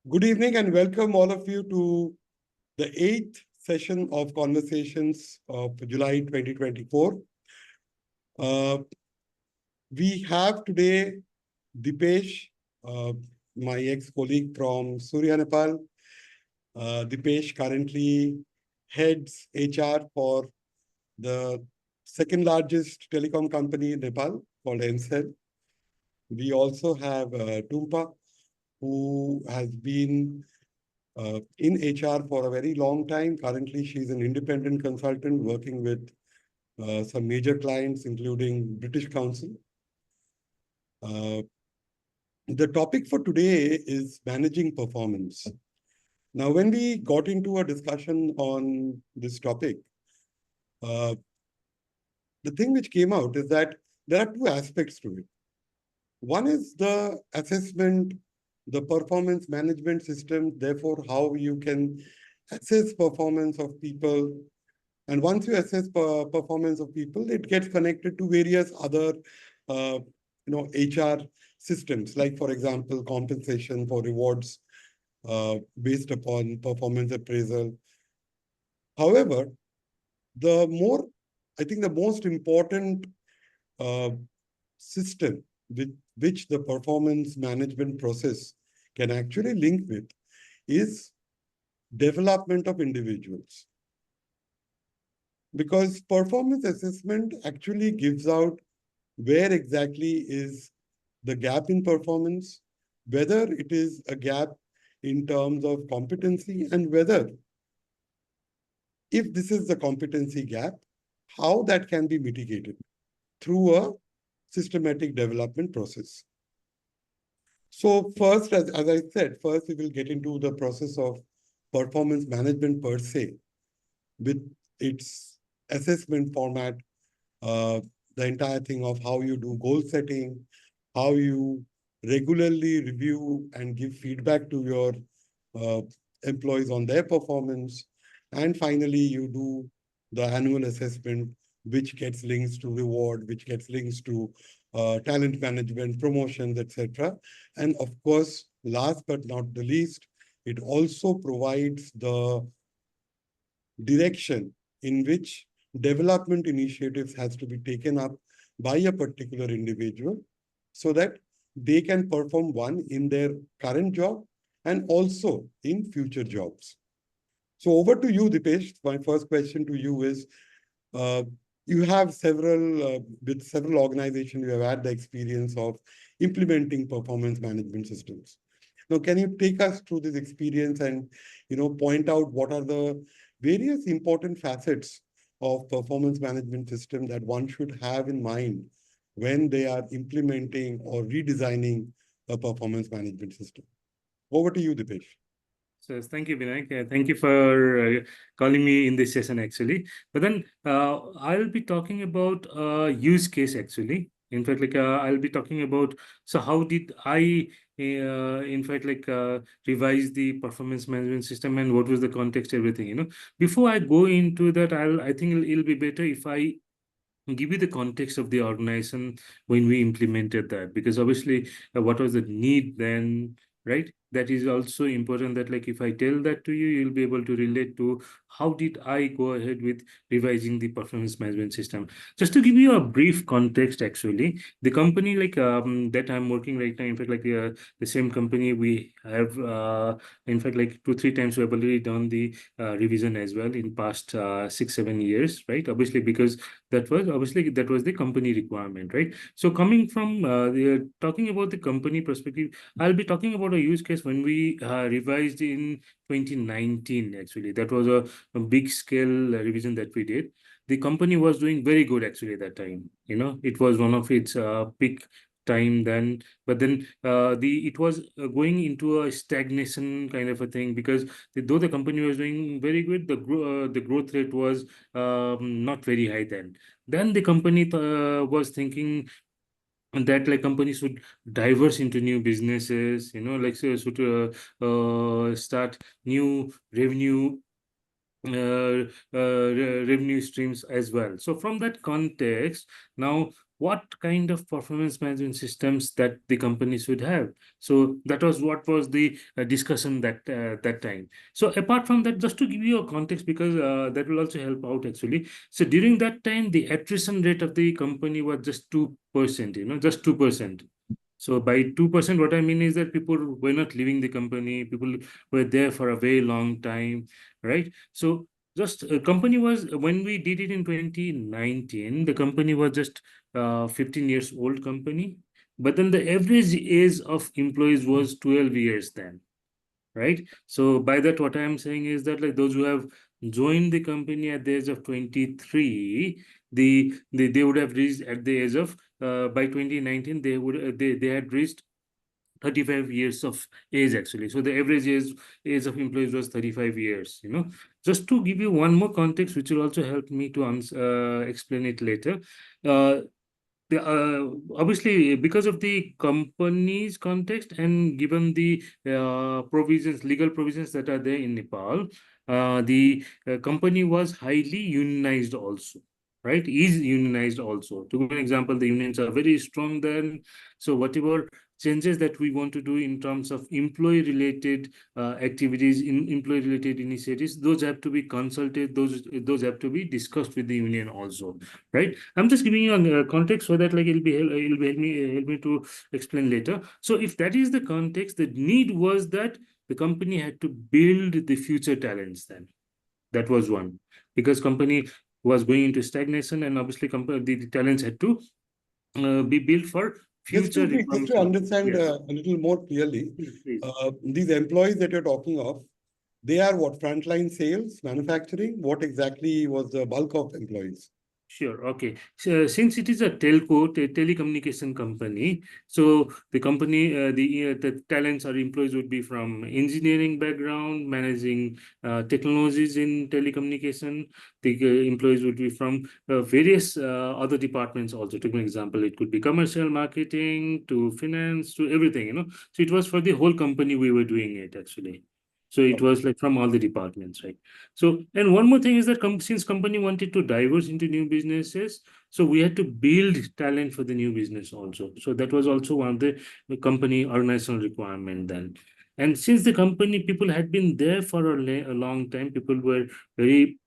Good evening and welcome all of you to the eighth session of Conversations of July 2024. Uh, we have today Dipesh, uh, my ex-colleague from Surya, Nepal. Dipesh currently heads HR for the second largest telecom company in Nepal called Ncell. We also have Tumpa, who has been in HR for a very long time. Currently, she's an independent consultant working with some major clients, including British Council. Uh, the topic for today is managing performance. Now, when we got into a discussion on this topic, uh, the thing which came out is that there are two aspects to it. One is the assessment, the performance management system, therefore, how you can assess performance of people. And once you assess performance of people, it gets connected to various other, HR systems, like, for example, compensation for rewards based upon performance appraisal. However, I think the most important uh, system with which the performance management process can actually link with is development of individuals. Because performance assessment actually gives out where exactly is the gap in performance, whether it is a gap in terms of competency, and whether, if this is the competency gap, how that can be mitigated through a systematic development process. So first, as I said, first we will get into the process of performance management per se, with its assessment format, uh, the entire thing of how you do goal setting, how you regularly review and give feedback to your uh, employees on their performance. And finally, you do the annual assessment, which gets links to reward, which gets links to talent management, promotions, etc. And of course, last but not the least, it also provides the direction in which development initiatives has to be taken up by a particular individual so that they can perform one in their current job and also in future jobs. So over to you, Dipesh. My first question to you is, uh, you have with several organizations, you have had the experience of implementing performance management systems. Now, can you take us through this experience and, point out what are the various important facets of performance management system that one should have in mind when they are implementing or redesigning a performance management system? Over to you, Dipesh. So thank you, Binayak. Thank you for calling me in this session, actually. But then I'll be talking about use case, actually. In fact, I'll be talking about, so how did I, in fact, revise the performance management system and what was the context, everything, Before I go into that, I think it'll be better if I give you the context of the organization when we implemented that, because obviously what was the need then, right? That is also important, that if I tell that to you, you'll be able to relate to how did I go ahead with revising the performance management system. Just to give you a brief context, actually, the company that I'm working right now, in fact, the same company, we have in fact, 2-3 times we have already done the revision as well in past 6-7 years, right? Obviously, because that was the company requirement, right? So coming from talking about the company perspective, I'll be talking about a use case when we revised in 2019. Actually, that was a big scale revision that we did. The company was doing very good, actually, at that time. It was one of its peak time then, but then it was going into a stagnation kind of a thing, because though the company was doing very good, the growth rate was not very high then. Then the company was thinking that companies should diverse into new businesses, should start new revenue streams as well. So from that context, now what kind of performance management systems that the company should have. So that was what was the discussion that time. So apart from that, just to give you a context, because that will also help out actually. So during that time, the attrition rate of the company was just 2%, just 2%. So by 2%, what I mean is that people were not leaving the company, people were there for a very long time, right? So just a company was, when we did it in 2019, the company was just 15 years old company. But then the average age of employees was 12 years then, right? So by that, what I am saying is that like those who have joined the company at the age of 23, they would have reached at the age of by 2019 they had reached 35 years of age actually. So the average age of employees was 35 years, Just to give you one more context, which will also help me to explain it later. Uh, Obviously, because of the company's context and given the legal provisions that are there in Nepal, the company was highly unionized also, right? Is unionized also. To give an example, the unions are very strong then. So whatever changes that we want to do in terms of employee-related activities, in employee-related initiatives, those have to be consulted. Those have to be discussed with the union also, right? I'm just giving you a context so that like it'll be help me to explain later. So if that is the context, the need was that the company had to build the future talents then. That was one, because company was going into stagnation, and obviously the talents had to be built for future Just to requirement. understand Yes, a little more clearly, please. these employees that you're talking of, they are what? Frontline sales, manufacturing? What exactly was the bulk of employees? Sure. Okay. So since it is a telecommunication company, so the company, the talents or employees would be from engineering background, managing technologies in telecommunication. The employees would be from various other departments also. To give an example, it could be commercial, marketing, to finance, to everything. So it was for the whole company we were doing it actually. So it was like from all the departments, right? So, and one more thing is that since company wanted to diverse into new businesses, so we had to build talent for the new business also. So that was also one of the company organizational requirement then. And since the company people had been there for a long time, people were very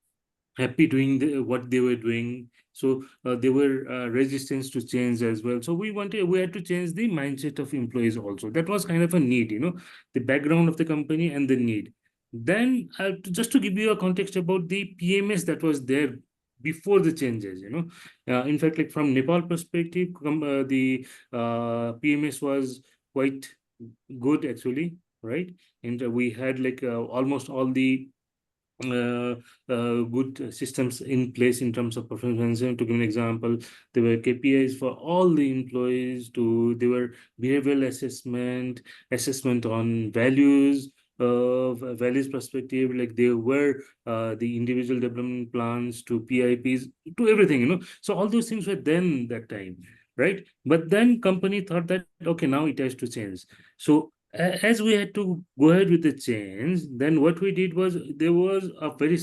happy doing what they were doing. So they were resistance to change as well. So we had to change the mindset of employees also. That was kind of a need, the background of the company and the need. Then just to give you a context about the PMS that was there before the changes, in fact, like from Nepal perspective, the PMS was quite good actually, right? And we had like almost all the uh, good systems in place in terms of performance management. To give an example, there were KPIs for all the employees. There were behavioral assessment on values. Values perspective, like there were the individual development plans to PIPs to everything, So all those things were then that time, right? But then company thought that okay, now it has to change. So as we had to go ahead with the change, then what we did was there was a very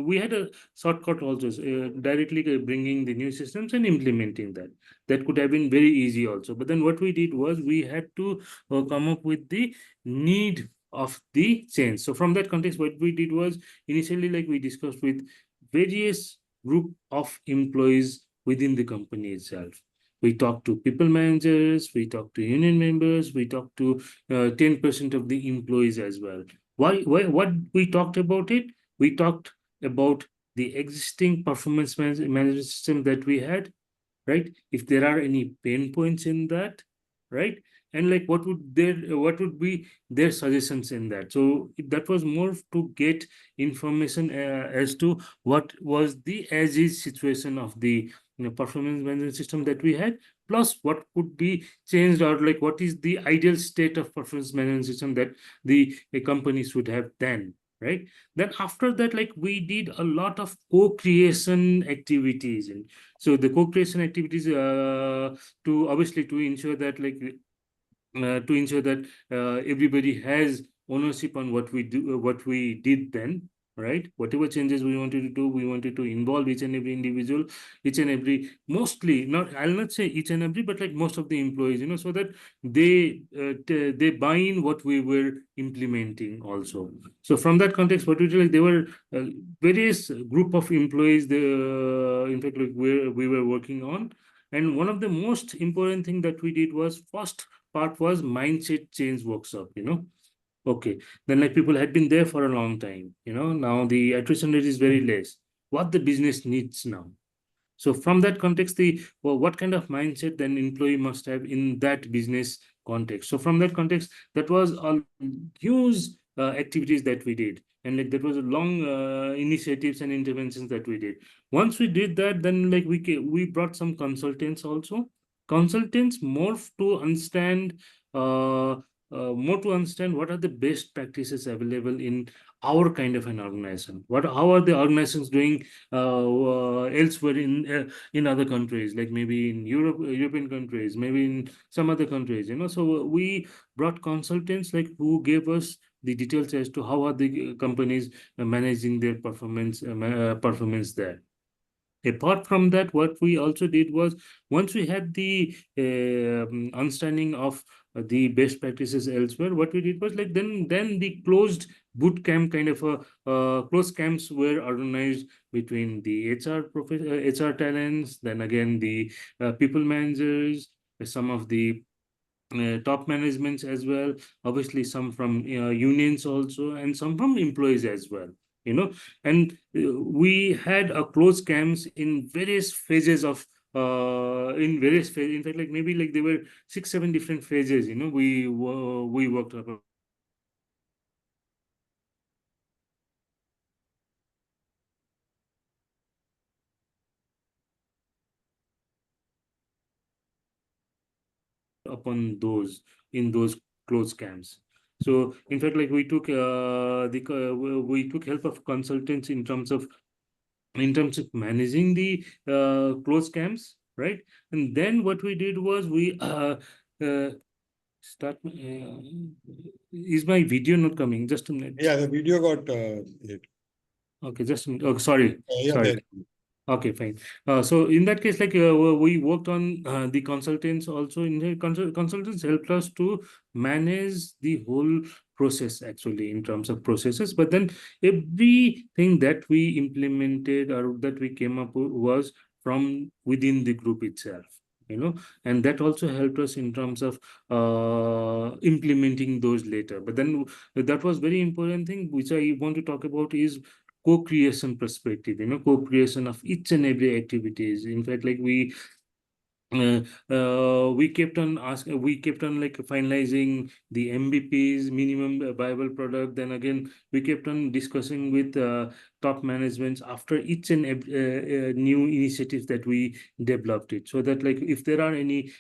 we had a shortcut also, directly bringing the new systems and implementing that. That could have been very easy also. But then what we did was we had to come up with the need of the change. So from that context, what we did was initially, like we discussed with various group of employees within the company itself. We talk to people managers, we talk to union members, we talk to 10% of the employees as well. What we talked about it? We talked about the existing performance management system that we had, right? If there are any pain points in that, right? And like what would be their suggestions in that? So that was more to get information as to what was the as is situation of the performance management system that we had, plus what could be changed, or like what is the ideal state of performance management system that the company should have then, right? Then after that, like we did a lot of co-creation activities. And so the co-creation activities to obviously to ensure that everybody has ownership on what we do, what we did then, right? Whatever changes we wanted to do, we wanted to involve each and every individual, each and every, mostly, not, I'll not say each and every, but like most of the employees, so that they buy in what we were implementing also. So from that context, what we did, like, there were various group of employees, in fact, like, we were working on. And one of the most important thing that we did was, first part was mindset change workshop. Okay, then like people had been there for a long time. Now the attrition rate is very less. What the business needs now. So from that context, what kind of mindset then employee must have in that business context. So from that context, that was a huge activities that we did, and like that was a long initiatives and interventions that we did. Once we did that, then like we brought some consultants also. Consultants to understand. More to understand what are the best practices available in our kind of an organization. How are the organizations doing elsewhere in other countries, like maybe in European countries, maybe in some other countries. So we brought consultants like who gave us the details as to how are the companies managing their performance there. Apart from that, what we also did was, once we had the understanding of the best practices elsewhere, what we did was, like, then the closed boot camp kind of a closed camps were organized between the HR talents, then again the people managers, some of the top managements as well, obviously some from unions also, and some from employees as well. And we had a close camps in various phases of in various phases. In fact, like maybe like there were 6 7 different phases. We worked upon those, in those closed camps. So in fact, like we took help of consultants in terms of managing the closed camps, right? And then what we did was we uh, start. Is my video not coming? Just a minute. Yeah, the video got hit. Okay, just a minute. Oh, sorry, Yeah, sorry. there. Okay, fine. So in that case, like we worked on the consultants also. In the consultants helped us to manage the whole process actually in terms of processes. But then everything that we implemented or that we came up with was from within the group itself. And that also helped us in terms of implementing those later. But then that was very important thing which I want to talk about is co-creation perspective, co-creation of each and every activities. In fact, like we kept on like finalizing the MVPs, minimum viable product. Then again, we kept on discussing with top managements after each and every new initiatives that we developed it, so that like if there are any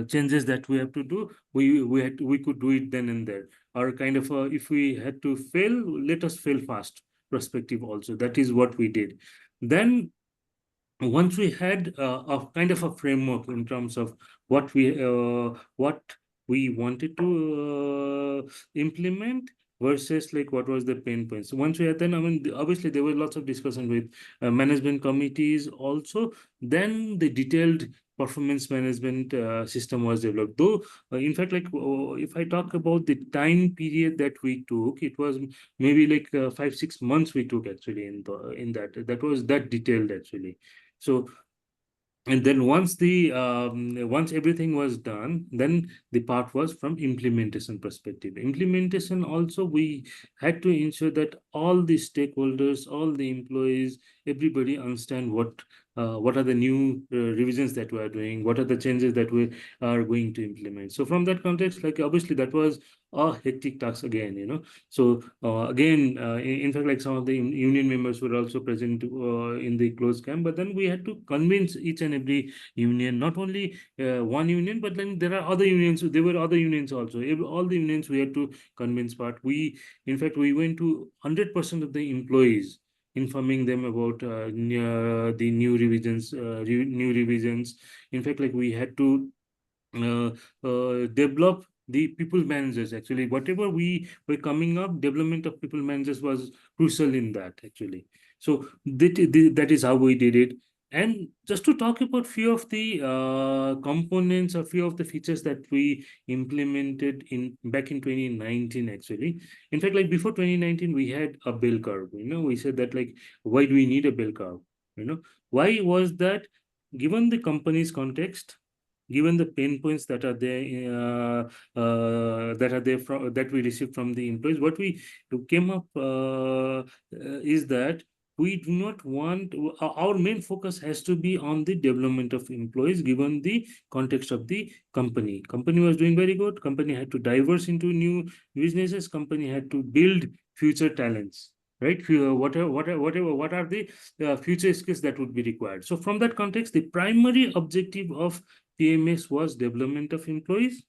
changes that we have to do, we could do it then and there. Or kind of if we had to fail, let us fail fast perspective also. That is what we did. Then once we had a kind of a framework in terms of what we wanted to implement versus like what was the pain points. Once we had, then I mean obviously there were lots of discussion with management committees also. Then the detailed performance management system was developed, though in fact, like if I talk about the time period that we took, it was maybe like 5 6 months we took actually in that was that detailed actually. So, and then once everything was done, then the part was from implementation perspective. Implementation also, we had to ensure that all the stakeholders, all the employees, everybody understand what are the new revisions that we are doing, what are the changes that we are going to implement. So from that context, like obviously that was a hectic task again. So again, in fact, like some of the union members were also present in the closed camp, but then we had to convince each and every union, not only one union, but then there are other unions. There were other unions also. All the unions we had to convince part. In fact, we went to 100% of the employees, informing them about the new revisions. In fact, like we had to develop the people managers. Actually, whatever we were coming up, development of people managers was crucial in that actually. So that is how we did it. And just to talk about few of the components or few of the features that we implemented in back in 2019 actually. In fact, like before 2019, we had a bell curve. We said that like, why do we need a bell curve? Why was that? Given the company's context, given the pain points that are there, that we received from the employees, what we came up is that we do not want our main focus has to be on the development of employees given the context of the company was doing very good, company had to diverse into new businesses, company had to build future talents, right? What are the future skills that would be required? So from that context, the primary objective of PMS was development of employees.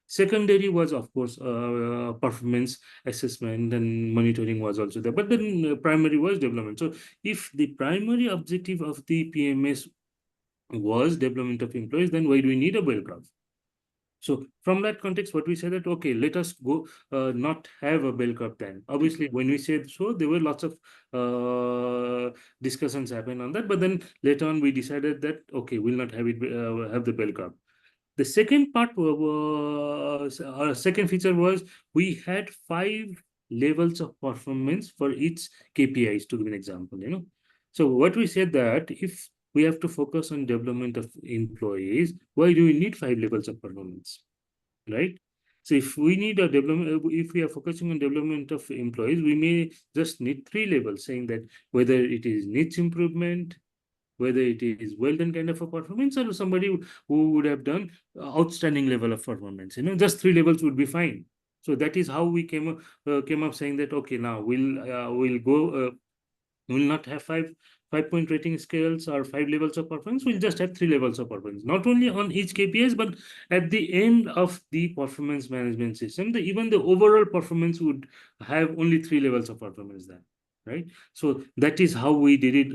Secondary was, of course, performance assessment and monitoring was also there. But then primary was development. So if the primary objective of the PMS was development of employees, then why do we need a bell curve? So from that context, what we said that, okay, let us go not have a bell curve then. Obviously, when we said so, there were lots of discussions happen on that. But then later on, we decided that, okay, we'll not have it have the bell curve. The second part was our second feature was we had 5 levels of performance for each KPIs, to give an example. So what we said that if we have to focus on development of employees, why do we need 5 levels of performance, right? So if we need a development, if we are focusing on development of employees, we may just need 3 levels, saying that whether it is niche improvement, whether it is well done kind of a performance, or somebody who would have done outstanding level of performance. Just 3 levels would be fine. So that is how we came up saying that, okay, now we'll go we'll not have 5 point rating scales or 5 levels of performance. We'll just have 3 levels of performance, not only on each KPIs, but at the end of the performance management system, even the overall performance would have only 3 levels of performance then, right? So that is how we did it.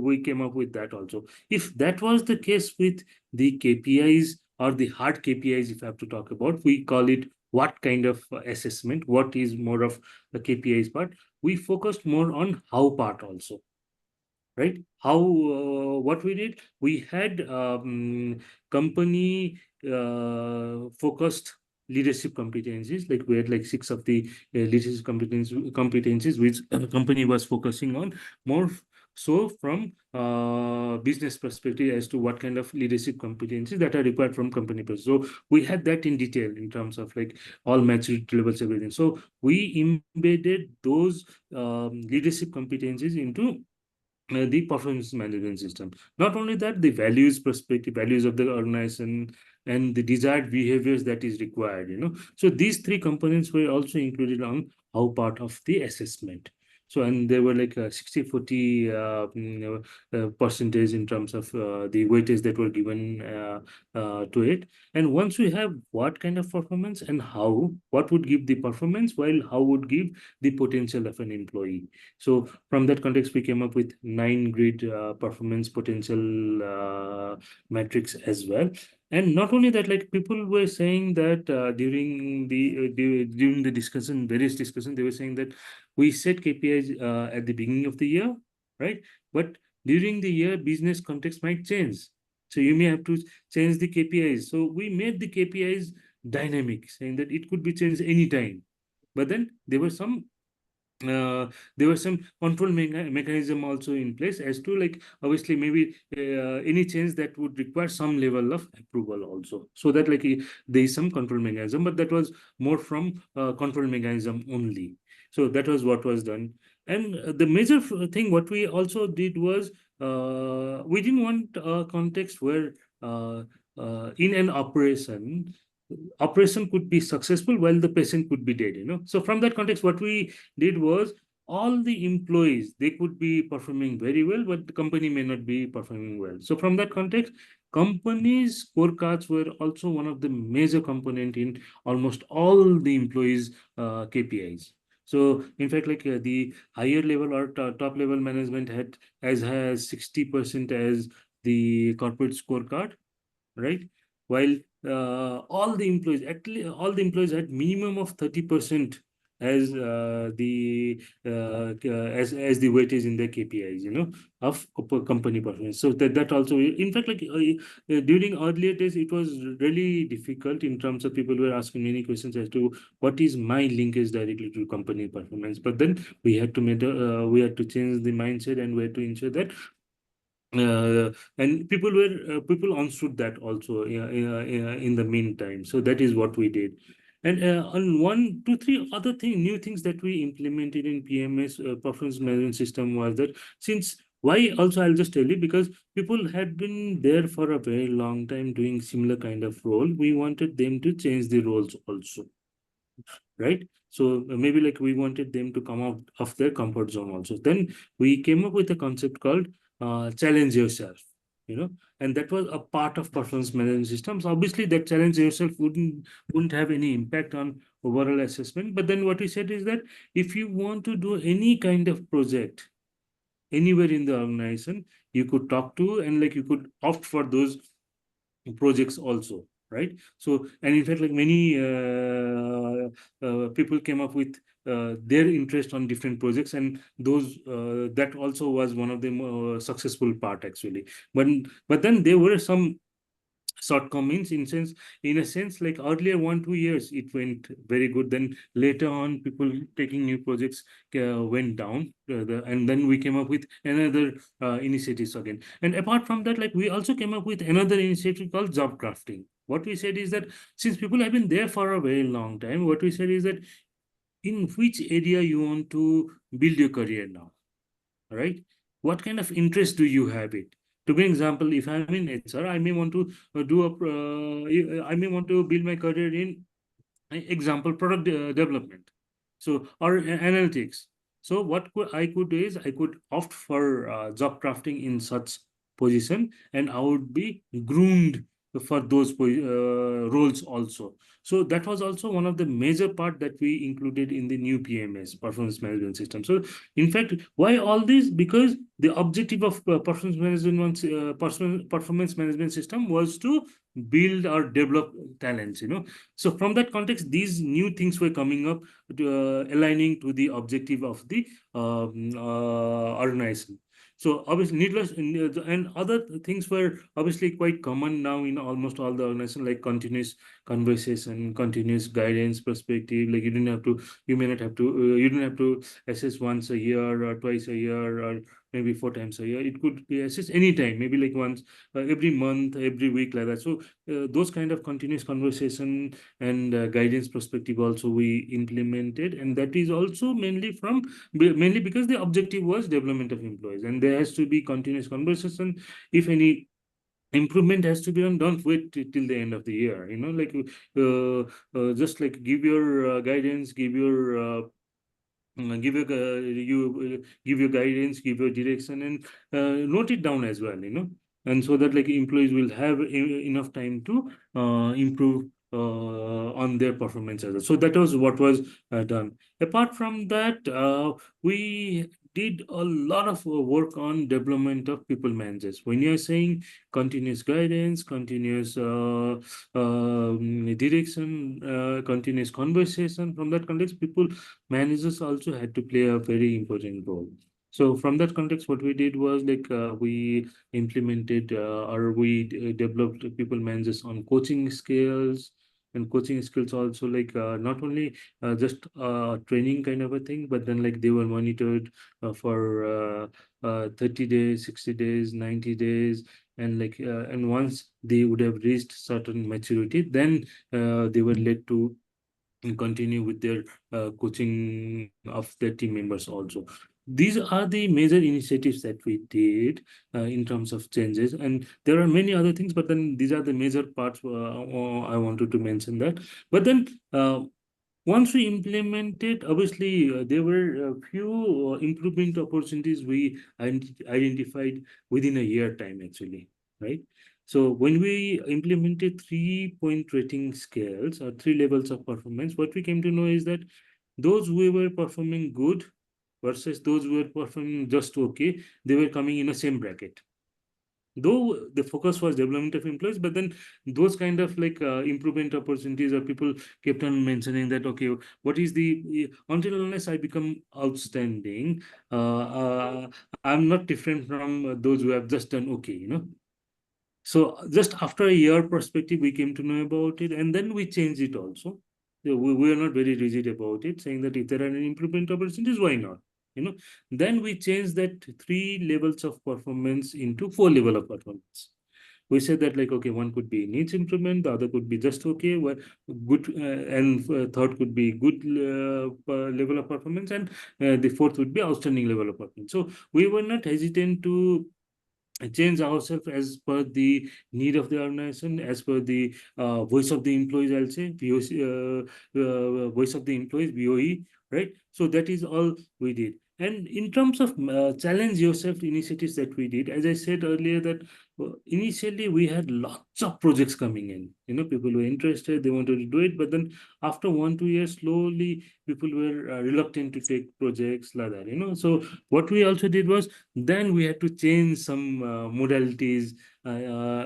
We came up with that also. If that was the case with the KPIs or the hard KPIs, if I have to talk about, we call it what kind of assessment, what is more of the KPIs part. We focused more on how part also, right? How what we did, we had company focused leadership competencies, like we had like 6 of the leadership competencies which the company was focusing on more so from business perspective as to what kind of leadership competencies that are required from company perspective. So we had that in detail in terms of like all maturity levels, everything. So we embedded those leadership competencies into the performance management system. Not only that, the values perspective, values of the organization, and the desired behaviors that is required. So these 3 components were also included on how part of the assessment. So, and there were like 60-40 percentage in terms of the weightage that were given to it. And once we have what kind of performance and how, what would give the performance, while how would give the potential of an employee. So from that context, we came up with 9 grid performance potential metrics as well. And not only that, like people were saying that during the discussion, various discussion, they were saying that we set KPIs at the beginning of the year, right? But during the year, business context might change. So you may have to change the KPIs. So we made the KPIs dynamic, saying that it could be changed anytime. But then uh, there was some control mechanism also in place as to like obviously maybe any change that would require some level of approval also, so that like there is some control mechanism, but that was more from control mechanism only. So that was what was done. And the major thing what we also did was we didn't want a context where in an operation could be successful while the patient could be dead. So from that context, what we did was all the employees, they could be performing very well, but the company may not be performing well. So from that context, companies scorecards were also one of the major component in almost all the employees KPIs. So in fact, like the higher level or top level management had as has 60% as the corporate scorecard, right? while all the employees, actually all the employees had minimum of 30% as as the weightage in their KPIs, of company performance. So that also, in fact, like during earlier days, it was really difficult in terms of people were asking many questions as to what is my linkage directly to company performance. But then we had to change the mindset, and we had to ensure that and people understood that also in the meantime. So that is what we did. And on one, two, three other new things that we implemented in PMS, performance management system, was that, since why also I'll just tell you, because people had been there for a very long time doing similar kind of role. We wanted them to change the roles also, right? So maybe like we wanted them to come out of their comfort zone also. Then we came up with a concept called challenge yourself, and that was a part of performance management systems. Obviously, that challenge yourself wouldn't have any impact on overall assessment. But then what we said is that if you want to do any kind of project anywhere in the organization, you could talk to, and like you could opt for those projects also, right? So, and in fact, like many people came up with their interest on different projects, and those that also was one of the successful part, actually. But then there were some shortcomings, in a sense, like earlier 1 2 years it went very good. Then later on, people taking new projects went down, and then we came up with another initiatives again. And apart from that, like we also came up with another initiative called job crafting. What we said is that, since people have been there for a very long time, what we said is that, in which area you want to build your career now, right? What kind of interest do you have it? To be example, if I'm in HR, I may want to I may want to build my career in, example, product development, so, or analytics. So what I could do is, I could opt for job crafting in such position, and I would be groomed for those roles also. So that was also one of the major part that we included in the new PMS, performance management system. So in fact, why all this? Because the objective of performance management system was to build or develop talents. So from that context, these new things were coming up, aligning to the objective of the organization. So obviously, needless, and other things were obviously quite common now in almost all the organization, like continuous conversation, continuous guidance perspective. Like you may not have to, you don't have to assess once a year or twice a year or maybe 4 times a year. It could be assessed anytime, maybe like once every month, every week, like that. So those kind of continuous conversation and guidance perspective also we implemented, and that is also mainly because the objective was development of employees, and there has to be continuous conversation. If any improvement has to be done, don't wait till the end of the year, like just like give your guidance, give your give your guidance, give your direction, and note it down as well, and so that like employees will have enough time to improve on their performance as well. So that was what was done. Apart from that, we did a lot of work on development of people managers. When you're saying continuous guidance, continuous direction, continuous conversation, from that context, people managers also had to play a very important role. So from that context, what we did was like we implemented or we developed people managers on coaching skills, and coaching skills also, like not only just training kind of a thing, but then like they were monitored for 30 days, 60 days, 90 days, and like and once they would have reached certain maturity, then they were led to continue with their coaching of their team members also. These are the major initiatives that we did in terms of changes, and there are many other things, but then these are the major parts I wanted to mention that. But then once we implemented, obviously, there were a few improvement opportunities we identified within a year time, actually, right? So when we implemented 3-point rating scales or 3 levels of performance, what we came to know is that those who were performing good versus those who were performing just okay, they were coming in the same bracket, though the focus was development of employees, but then those kind of like improvement opportunities, or people kept on mentioning that, okay, what is the, until unless I become outstanding, I'm not different from those who have just done okay, so just after a year perspective, we came to know about it, and then we changed it also. Yeah, we are not very rigid about it, saying that if there are any improvement opportunities, why not? Then we changed that 3 levels of performance into 4 level of performance. We said that, like, okay, one could be needs improvement, the other could be just okay, good, and third could be good level of performance, and the fourth would be outstanding level of performance. So we were not hesitant to change ourselves as per the need of the organization, as per the voice of the employees, I'll say, VOC, voice of the employees, VOE, right? So that is all we did. And in terms of challenge yourself initiatives that we did, as I said earlier, that initially we had lots of projects coming in. People were interested, they wanted to do it, but then after 1 2 years, slowly people were reluctant to take projects like that. So what we also did was, then we had to change some modalities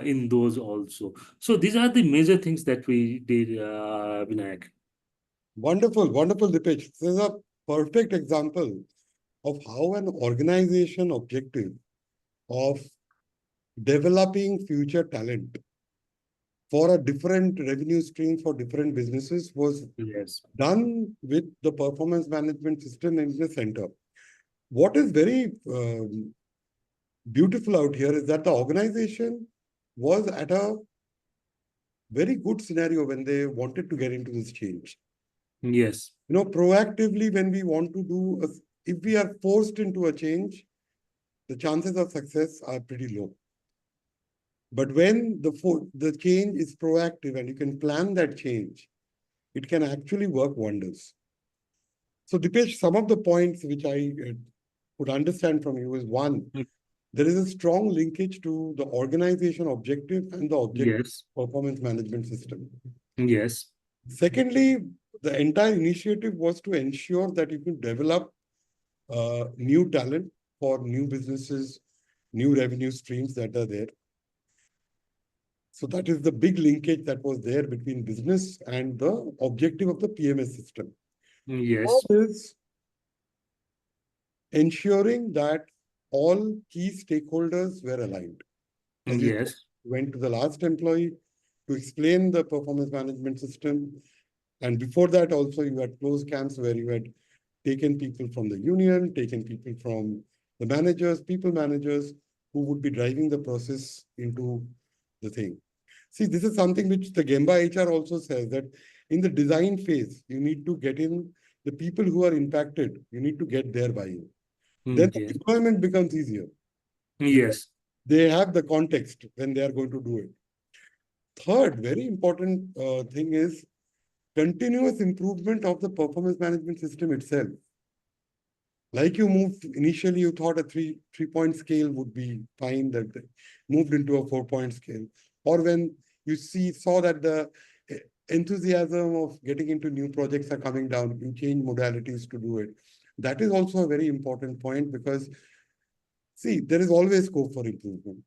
in those also. So these are the major things that we did, Vinayak. Wonderful, wonderful, Dipesh. This is a perfect example of how an organization objective of developing future talent for a different revenue stream for different businesses was Yes. done with the performance management system in the center. What is very beautiful out here is that the organization was at a very good scenario when they wanted to get into this change. Yes. Proactively, when we want to do, if we are forced into a change, the chances of success are pretty low. But when the change is proactive and you can plan that change, it can actually work wonders. So, Dipesh, some of the points which I could understand from you is one, Mm. there is a strong linkage to the organization objective and the objective Yes. performance management system. Yes. Secondly, the entire initiative was to ensure that you can develop new talent for new businesses, new revenue streams that are there. So that is the big linkage that was there between business and the objective of the PMS system. Yes. Third is ensuring that all key stakeholders were aligned. As you Yes. went to the last employee to explain the performance management system. And before that, also, you had closed camps where you had taken people from the union, taken people from the managers, people managers who would be driving the process into the thing. See, this is something which the Gemba HR also says that in the design phase, you need to get in the people who are impacted, you need to get their buy-in. Then the Yes. deployment becomes easier. Yes. They have the context when they are going to do it. Third, very important thing is continuous improvement of the performance management system itself. Like you moved initially, you thought a three-point scale would be fine, that moved into a 4-point scale. Or when you saw that the enthusiasm of getting into new projects are coming down, you change modalities to do it. That is also a very important point because, see, there is always scope for improvement.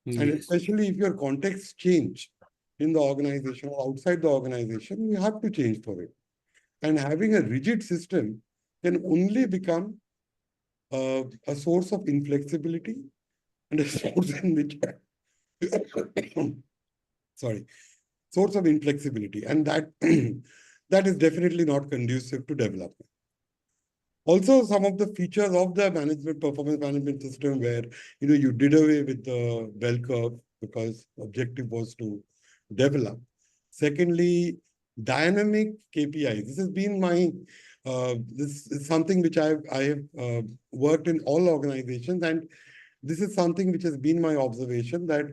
And Yes. especially if your contexts change in the organization or outside the organization, you have to change for it. And having a rigid system can only become a source of inflexibility and a source in which, sorry, source of inflexibility. And that, that is definitely not conducive to development. Also, some of the features of the management performance management system where you did away with the bell curve because objective was to develop. Secondly, dynamic KPIs. This has been my this is something which I have worked in all organizations, and this is something which has been my observation that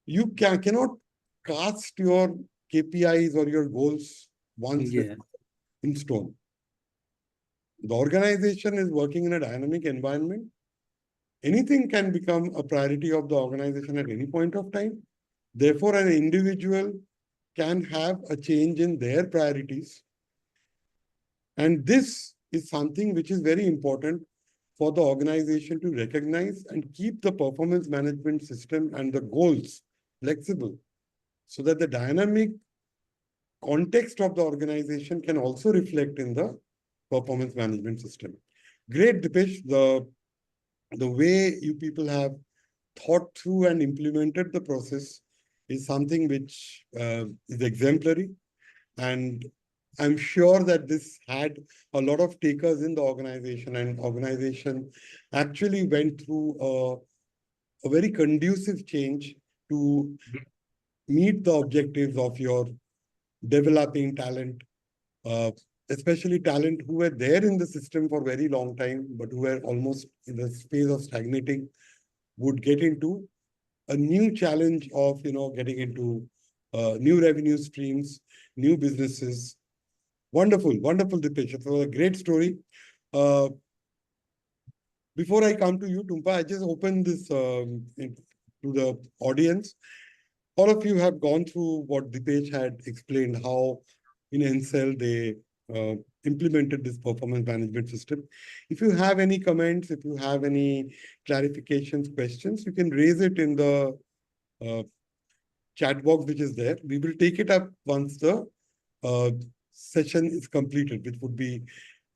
you cannot cast your KPIs or your goals once Yeah. in stone. The organization is working in a dynamic environment. Anything can become a priority of the organization at any point of time. Therefore, an individual can have a change in their priorities. And this is something which is very important for the organization to recognize and keep the performance management system and the goals flexible so that the dynamic context of the organization can also reflect in the performance management system. Great, Dipesh. The way you people have thought through and implemented the process is something which is exemplary. And I'm sure that this had a lot of takers in the organization, and organization actually went through a very conducive change to meet the objectives of your developing talent, uh, especially talent who were there in the system for a very long time, but who were almost in the space of stagnating, would get into a new challenge of, getting into new revenue streams, new businesses. Wonderful, wonderful, Dipesh. It was a great story. Uh, Before I come to you, Tumpa, I just open this to the audience. All of you have gone through what Dipesh had explained, how in Encel they implemented this performance management system. If you have any comments, if you have any clarifications, questions, you can raise it in the uh, chat box which is there. We will take it up once the uh, session is completed, which would be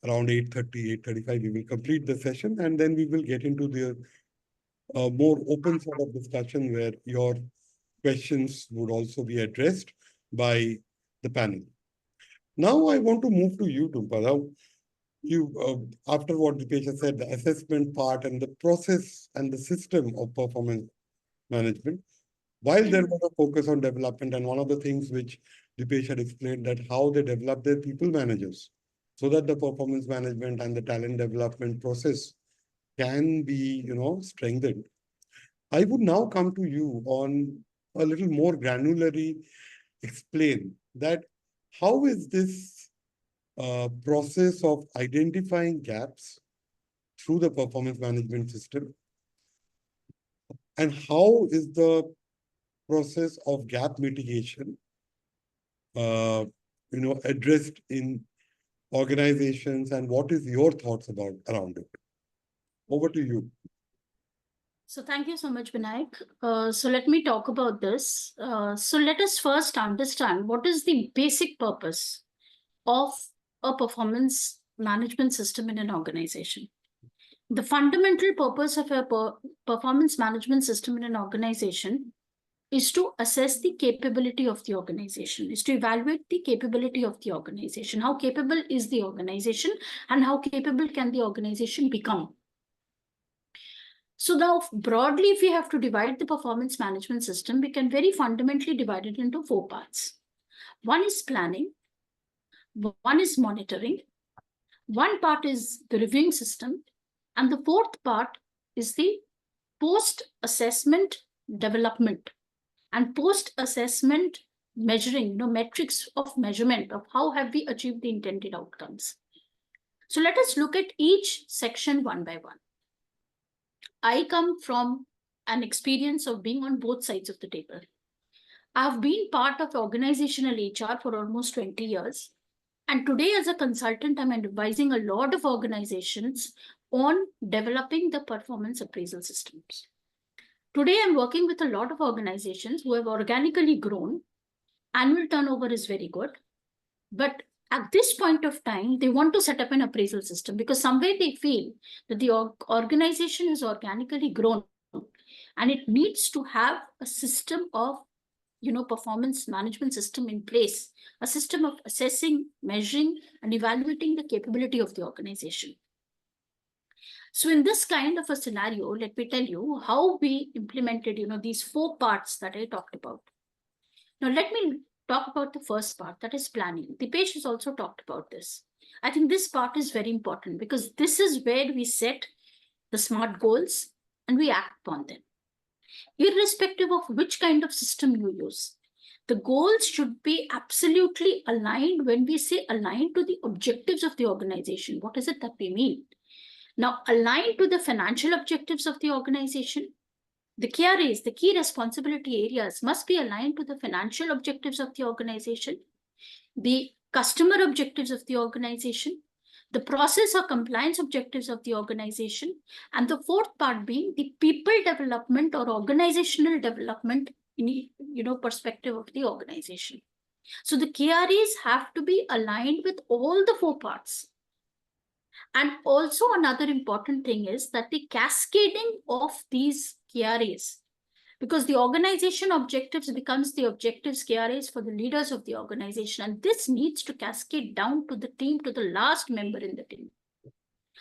around 8:30, 8:35. We will complete the session, and then we will get into the more open sort of discussion where your questions would also be addressed by the panel. Now I want to move to you, Tumpa. Now, after what Dipesh said, the assessment part and the process and the system of performance management, while there was a focus on development, and one of the things which Dipesh had explained that how they develop their people managers so that the performance management and the talent development process can be, strengthened. I would now come to you on a little more granularly explain that how is this process of identifying gaps through the performance management system, and how is the process of gap mitigation addressed in organizations, and what is your thoughts about around it? Over to you. So thank you so much, Binayak. So let me talk about this. So let us first understand what is the basic purpose of a performance management system in an organization. The fundamental purpose of a performance management system in an organization is to assess the capability of the organization, is to evaluate the capability of the organization. How capable is the organization, and how capable can the organization become? So now, broadly, if we have to divide the performance management system, we can very fundamentally divide it into 4 parts. One is planning, one is monitoring, one part is the reviewing system, and the 4th part is the post-assessment development and post-assessment measuring, metrics of measurement of how have we achieved the intended outcomes. So let us look at each section one by one. I come from an experience of being on both sides of the table. I've been part of organizational HR for almost 20 years. And today, as a consultant, I'm advising a lot of organizations on developing the performance appraisal systems. Today, I'm working with a lot of organizations who have organically grown. Annual turnover is very good. But at this point of time, they want to set up an appraisal system because somewhere they feel that the organization has organically grown and it needs to have a system of performance management system in place, a system of assessing, measuring, and evaluating the capability of the organization. So in this kind of a scenario, let me tell you how we implemented these 4 parts that I talked about. Now let me talk about the first part, that is planning. Dipesh has also talked about this. I think this part is very important because this is where we set the SMART goals and we act upon them. Irrespective of which kind of system you use, the goals should be absolutely aligned. When we say aligned to the objectives of the organization, what is it that we mean? Now, aligned to the financial objectives of the organization, the KRAs, the key responsibility areas, must be aligned to the financial objectives of the organization, the customer objectives of the organization, the process or compliance objectives of the organization, and the fourth part being the people development or organizational development in perspective of the organization. So the KRAs have to be aligned with all the four parts. And also another important thing is that the cascading of these KRAs, because the organization objectives becomes the objectives KRAs for the leaders of the organization, and this needs to cascade down to the team, to the last member in the team.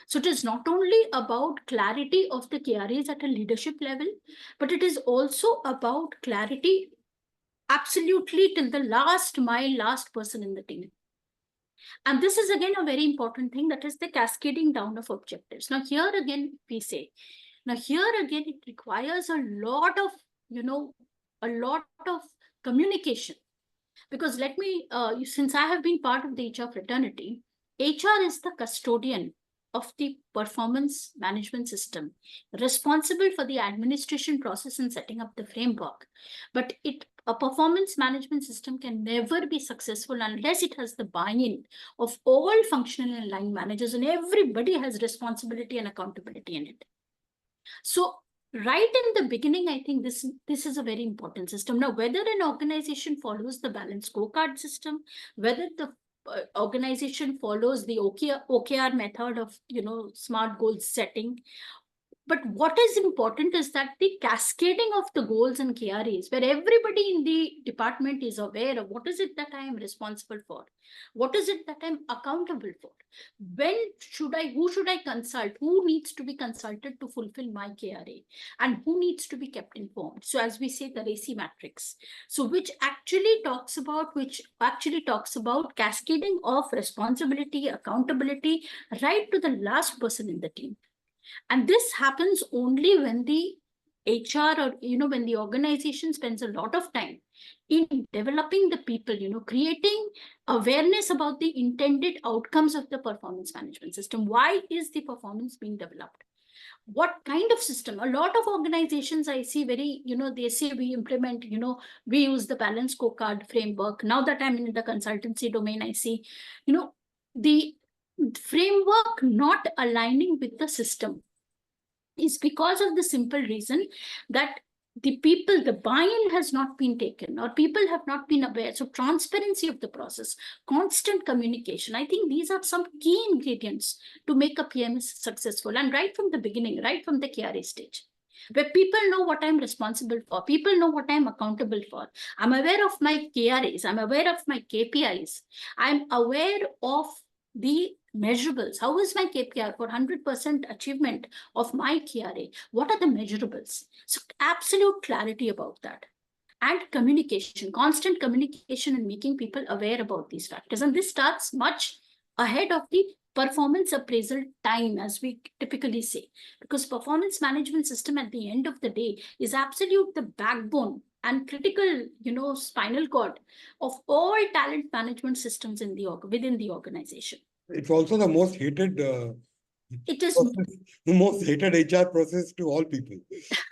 So it is not only about clarity of the KRAs at a leadership level, but it is also about clarity absolutely till the last mile, last person in the team. And this is again a very important thing, that is the cascading down of objectives. Now here again we say, it requires a lot of communication. Because let me, since I have been part of the HR fraternity, HR is the custodian of the performance management system, responsible for the administration process and setting up the framework. But a performance management system can never be successful unless it has the buy-in of all functional and line managers, and everybody has responsibility and accountability in it. So right in the beginning, I think this is a very important system. Now, whether an organization follows the balanced scorecard system, whether the organization follows the OKR method of smart goal setting, but what is important is that the cascading of the goals and KRAs, where everybody in the department is aware of what is it that I am responsible for, what is it that I'm accountable for, who should I consult, who needs to be consulted to fulfill my KRA, and who needs to be kept informed. So as we say, the RACI matrix, so which actually talks about cascading of responsibility, accountability, right to the last person in the team. And this happens only when the HR or, when the organization spends a lot of time in developing the people, creating awareness about the intended outcomes of the performance management system. Why is the performance being developed? What kind of system? A lot of organizations I see they say we implement, we use the balanced scorecard framework. Now that I'm in the consultancy domain, I see, the framework not aligning with the system is because of the simple reason that the buy-in has not been taken, or people have not been aware. So transparency of the process, constant communication, I think these are some key ingredients to make a PMS successful. And right from the beginning, right from the KRA stage, where people know what I'm responsible for, people know what I'm accountable for. I'm aware of my KRAs, I'm aware of my KPIs, I'm aware of the measurables. How is my KPI for 100% achievement of my KRA? What are the measurables? So absolute clarity about that. And communication, constant communication, and making people aware about these factors. And this starts much ahead of the performance appraisal time, as we typically say, because performance management system at the end of the day is absolute the backbone and critical, spinal cord of all talent management systems within the organization. It's also the most hated It is process, the most hated HR process to all people.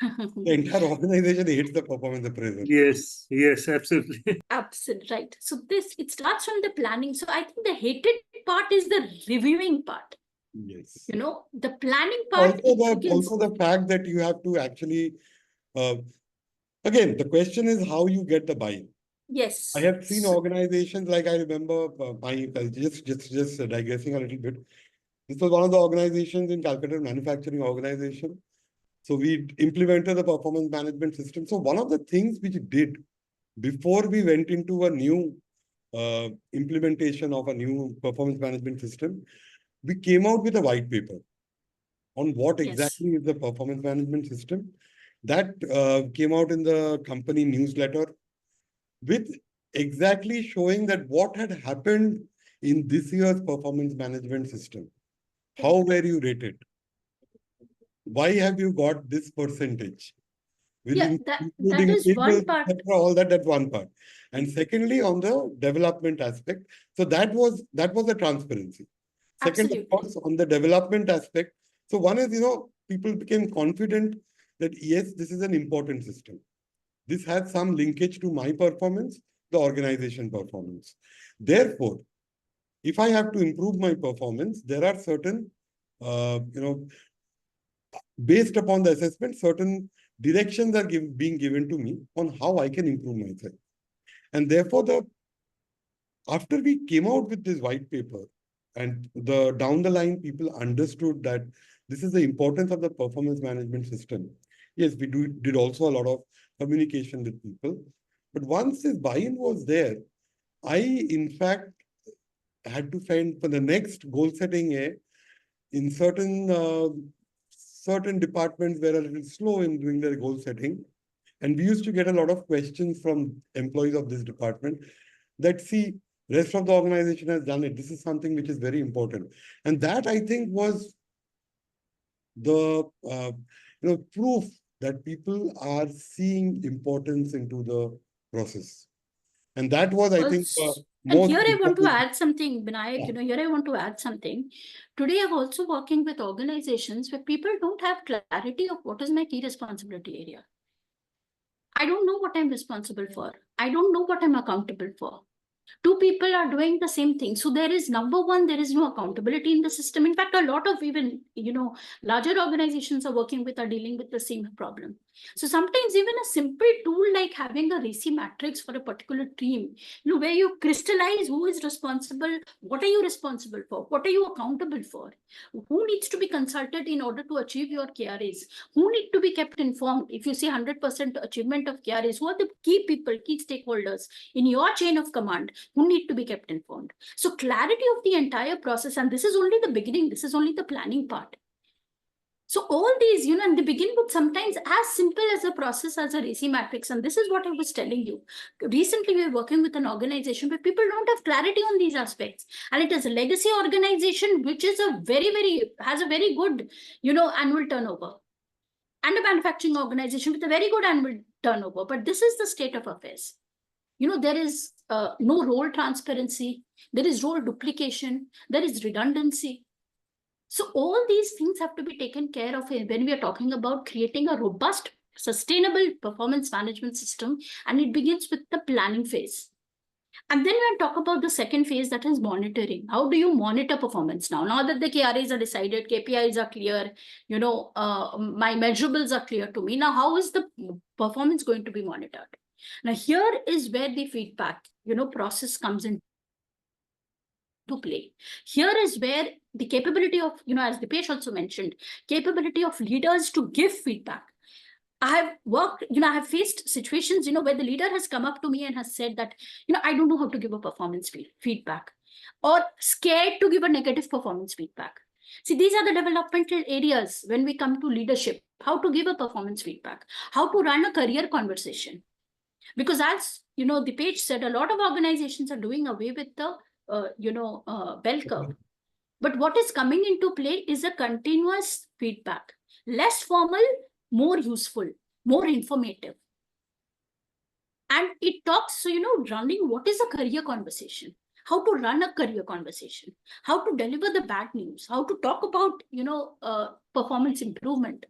The entire organization hates the performance appraisal. Yes, absolutely. Absolutely right. So it starts from the planning. So I think the hated part is the reviewing part. Yes. The planning part. Also the fact that you have to actually, again, the question is how you get the buy-in. Yes. I have seen organizations, like I remember just digressing a little bit. This was one of the organizations in Calcutta, manufacturing organization. So we implemented the performance management system. So one of the things which we did before we went into a new implementation of a new performance management system, we came out with a white paper on what exactly is the performance management system. That came out in the company newsletter, with exactly showing that what had happened in this year's performance management system. How were you rated? Why have you got this percentage? That is one part. All that's one part. And secondly, on the development aspect, so that was the transparency. Second, of course, on the development aspect. So one is, people became confident that yes, this is an important system. This has some linkage to my performance, the organization performance. Therefore, if I have to improve my performance, there are certain, based upon the assessment, certain directions are being given to me on how I can improve myself. And therefore, after we came out with this white paper, and down the line, people understood that this is the importance of the performance management system. Yes, we did also a lot of communication with people. But once this buy-in was there, I, in fact, had to find for the next goal setting in certain departments were a little slow in doing their goal setting. And we used to get a lot of questions from employees of this department that, see, rest of the organization has done it. This is something which is very important. And that, I think, was the proof that people are seeing importance into the process. And that was, I think, and most here I want to important. add something, Binayak, here I want to add something. Today, I'm also working with organizations where people don't have clarity of what is my key responsibility area. I don't know what I'm responsible for. I don't know what I'm accountable for. Two people are doing the same thing. So there is, number one, there is no accountability in the system. In fact, a lot of even, larger organizations are dealing with the same problem. So sometimes even a simple tool like having a RACI matrix for a particular team, where you crystallize who is responsible, what are you responsible for, what are you accountable for, who needs to be consulted in order to achieve your KRAs, who need to be kept informed. If you say 100% achievement of KRAs, who are the key people, key stakeholders in your chain of command who need to be kept informed. So clarity of the entire process, and this is only the beginning, this is only the planning part. So all these, and they begin with sometimes as simple as a process as a RACI matrix. And this is what I was telling you. Recently, we were working with an organization where people don't have clarity on these aspects. And it is a legacy organization, which is has a very good, annual turnover. And a manufacturing organization with a very good annual turnover. But this is the state of affairs. There is no role transparency, there is role duplication, there is redundancy. So all these things have to be taken care of when we are talking about creating a robust, sustainable performance management system, and it begins with the planning phase. And then we'll talk about the second phase, that is monitoring. How do you monitor performance now? Now that the KRAs are decided, KPIs are clear, my measurables are clear to me. Now, how is the performance going to be monitored? Now, here is where the feedback, process comes into play. Here is where the capability of, as Dipesh also mentioned, capability of leaders to give feedback. I have worked, I have faced situations, where the leader has come up to me and has said that, I don't know how to give a performance feedback, or scared to give a negative performance feedback. See, these are the developmental areas when we come to leadership, how to give a performance feedback, how to run a career conversation. Because as Dipesh said, a lot of organizations are doing away with the bell curve. But what is coming into play is a continuous feedback, less formal, more useful, more informative. And it talks, so running, what is a career conversation? How to run a career conversation, how to deliver the bad news, how to talk about performance improvement.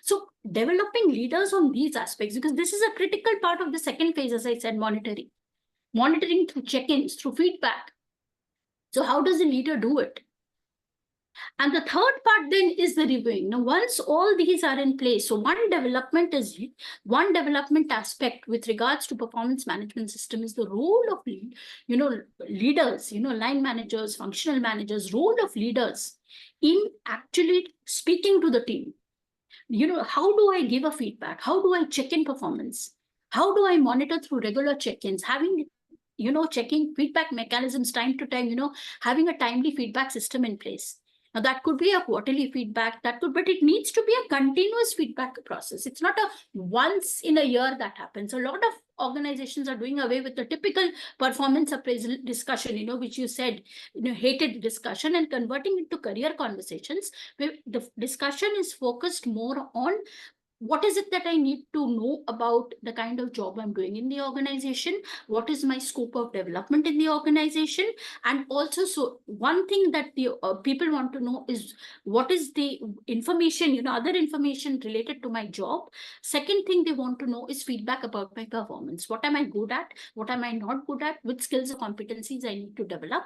So developing leaders on these aspects, because this is a critical part of the second phase, as I said, monitoring through check-ins, through feedback. So how does the leader do it? And the third part then is the reviewing. Now, once all these are in place, so one development aspect with regards to performance management system is the role of leaders, line managers, functional managers, role of leaders in actually speaking to the team. How do I give a feedback? How do I check in performance? How do I monitor through regular check-ins? Having, checking feedback mechanisms time to time, having a timely feedback system in place. Now, that could be a quarterly feedback, but it needs to be a continuous feedback process. It's not a once in a year that happens. A lot of organizations are doing away with the typical performance appraisal discussion, which you said, hated discussion, and converting into career conversations, where the discussion is focused more on what is it that I need to know about the kind of job I'm doing in the organization? What is my scope of development in the organization? And also, so one thing that the people want to know is what is the information, other information related to my job. Second thing they want to know is feedback about my performance. What am I good at? What am I not good at? Which skills or competencies I need to develop?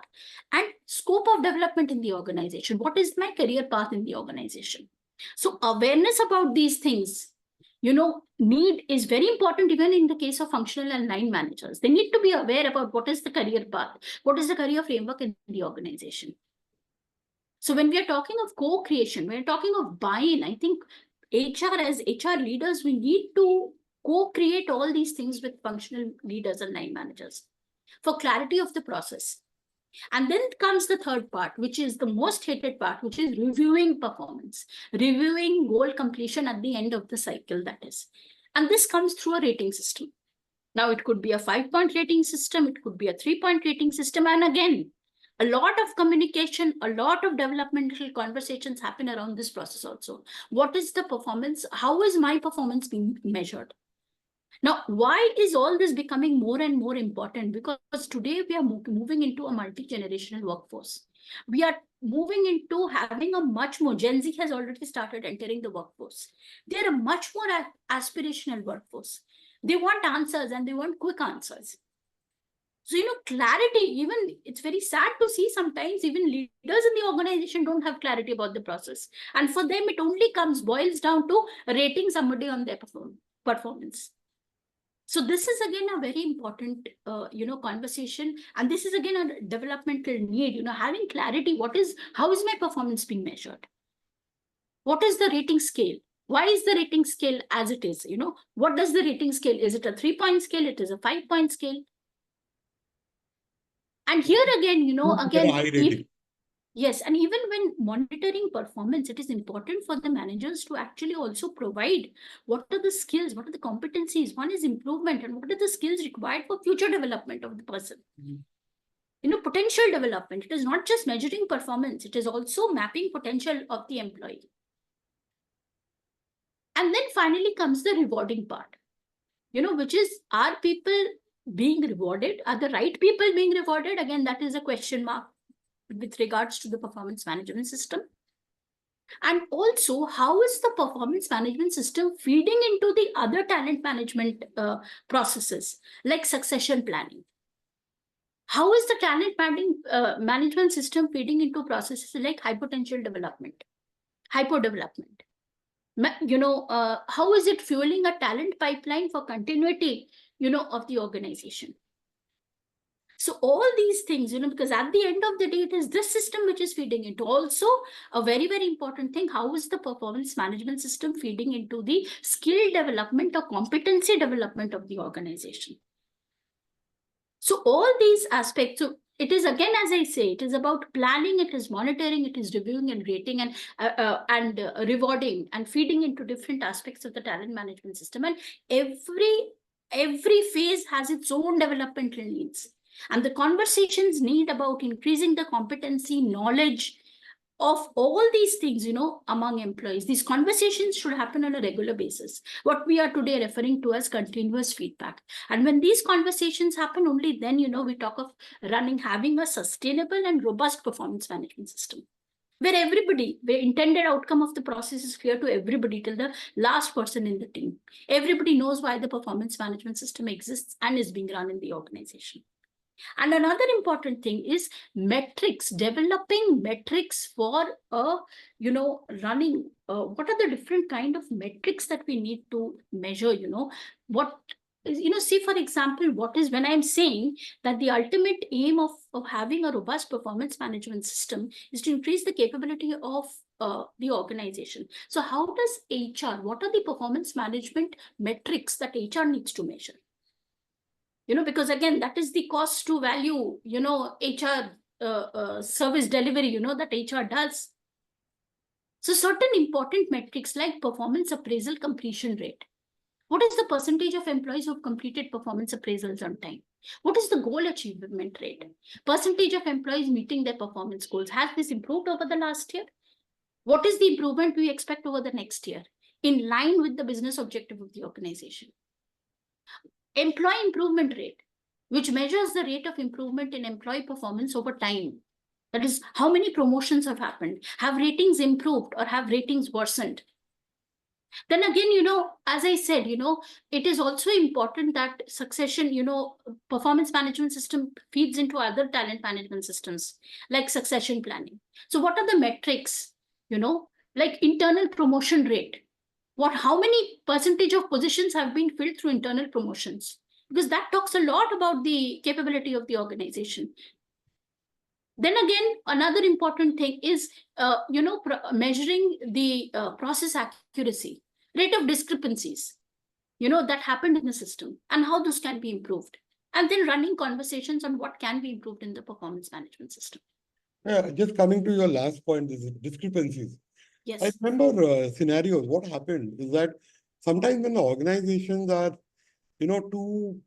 And scope of development in the organization. What is my career path in the organization? So awareness about these things, need is very important even in the case of functional and line managers. They need to be aware about what is the career path, what is the career framework in the organization. So when we are talking of co-creation, when we're talking of buy-in, I think HR as HR leaders, we need to co-create all these things with functional leaders and line managers for clarity of the process. And then comes the third part, which is the most hated part, which is reviewing performance, reviewing goal completion at the end of the cycle, that is. And this comes through a rating system. Now, it could be a 5-point rating system, it could be a 3-point rating system. And again, a lot of communication, a lot of developmental conversations happen around this process also. What is the performance? How is my performance being measured? Now, why is all this becoming more and more important? Because today we are moving into a multi-generational workforce. We are moving into having a much more, Gen Z has already started entering the workforce. They are a much more aspirational workforce. They want answers and they want quick answers. So, clarity, even it's very sad to see sometimes even leaders in the organization don't have clarity about the process. And for them, it only boils down to rating somebody on their performance. So this is again a very important, conversation. And this is again a developmental need, having clarity. How is my performance being measured? What is the rating scale? Why is the rating scale as it is? What does the rating scale? Is it a 3-point scale? It is a 5-point scale. And here again, again, yes, and even when monitoring performance, it is important for the managers to actually also provide what are the skills, what are the competencies. One is improvement, and what are the skills required for future development of the person. Potential development. It is not just measuring performance, it is also mapping potential of the employee. And then finally comes the rewarding part, which is, are people being rewarded? Are the right people being rewarded? Again, that is a question mark with regards to the performance management system. And also, how is the performance management system feeding into the other talent management processes like succession planning? How is the talent management system feeding into processes like high potential development, hyper development? How is it fueling a talent pipeline for continuity, of the organization? So all these things, because at the end of the day, it is this system which is feeding into. Also, a very, very important thing, how is the performance management system feeding into the skill development or competency development of the organization? So all these aspects, so it is again, as I say, it is about planning, it is monitoring, it is reviewing and rating and rewarding and feeding into different aspects of the talent management system. And every phase has its own developmental needs. And the conversations need about increasing the competency, knowledge of all these things, among employees. These conversations should happen on a regular basis. What we are today referring to as continuous feedback. And when these conversations happen, only then, we talk of having a sustainable and robust performance management system, where the intended outcome of the process is clear to everybody till the last person in the team. Everybody knows why the performance management system exists and is being run in the organization. And another important thing is metrics, developing metrics for running. What are the different kind of metrics that we need to measure? See, for example, when I'm saying that the ultimate aim of having a robust performance management system is to increase the capability of the organization. So how does HR, what are the performance management metrics that HR needs to measure? Because again, that is the cost to value, HR service delivery, that HR does. So certain important metrics like performance appraisal completion rate. What is the percentage of employees who have completed performance appraisals on time? What is the goal achievement rate? Percentage of employees meeting their performance goals. Has this improved over the last year? What is the improvement we expect over the next year? in line with the business objective of the organization. Employee improvement rate, which measures the rate of improvement in employee performance over time. That is, how many promotions have happened? Have ratings improved or have ratings worsened? Then again, as I said, it is also important that succession, performance management system feeds into other talent management systems like succession planning. So what are the metrics, like internal promotion rate? How many percentage of positions have been filled through internal promotions? Because that talks a lot about the capability of the organization. Then again, another important thing is, measuring the process accuracy, rate of discrepancies, that happened in the system and how those can be improved. And then running conversations on what can be improved in the performance management system. Yeah, just coming to your last point, these discrepancies. Yes. I remember scenarios. What happened is that sometimes when the organizations are, too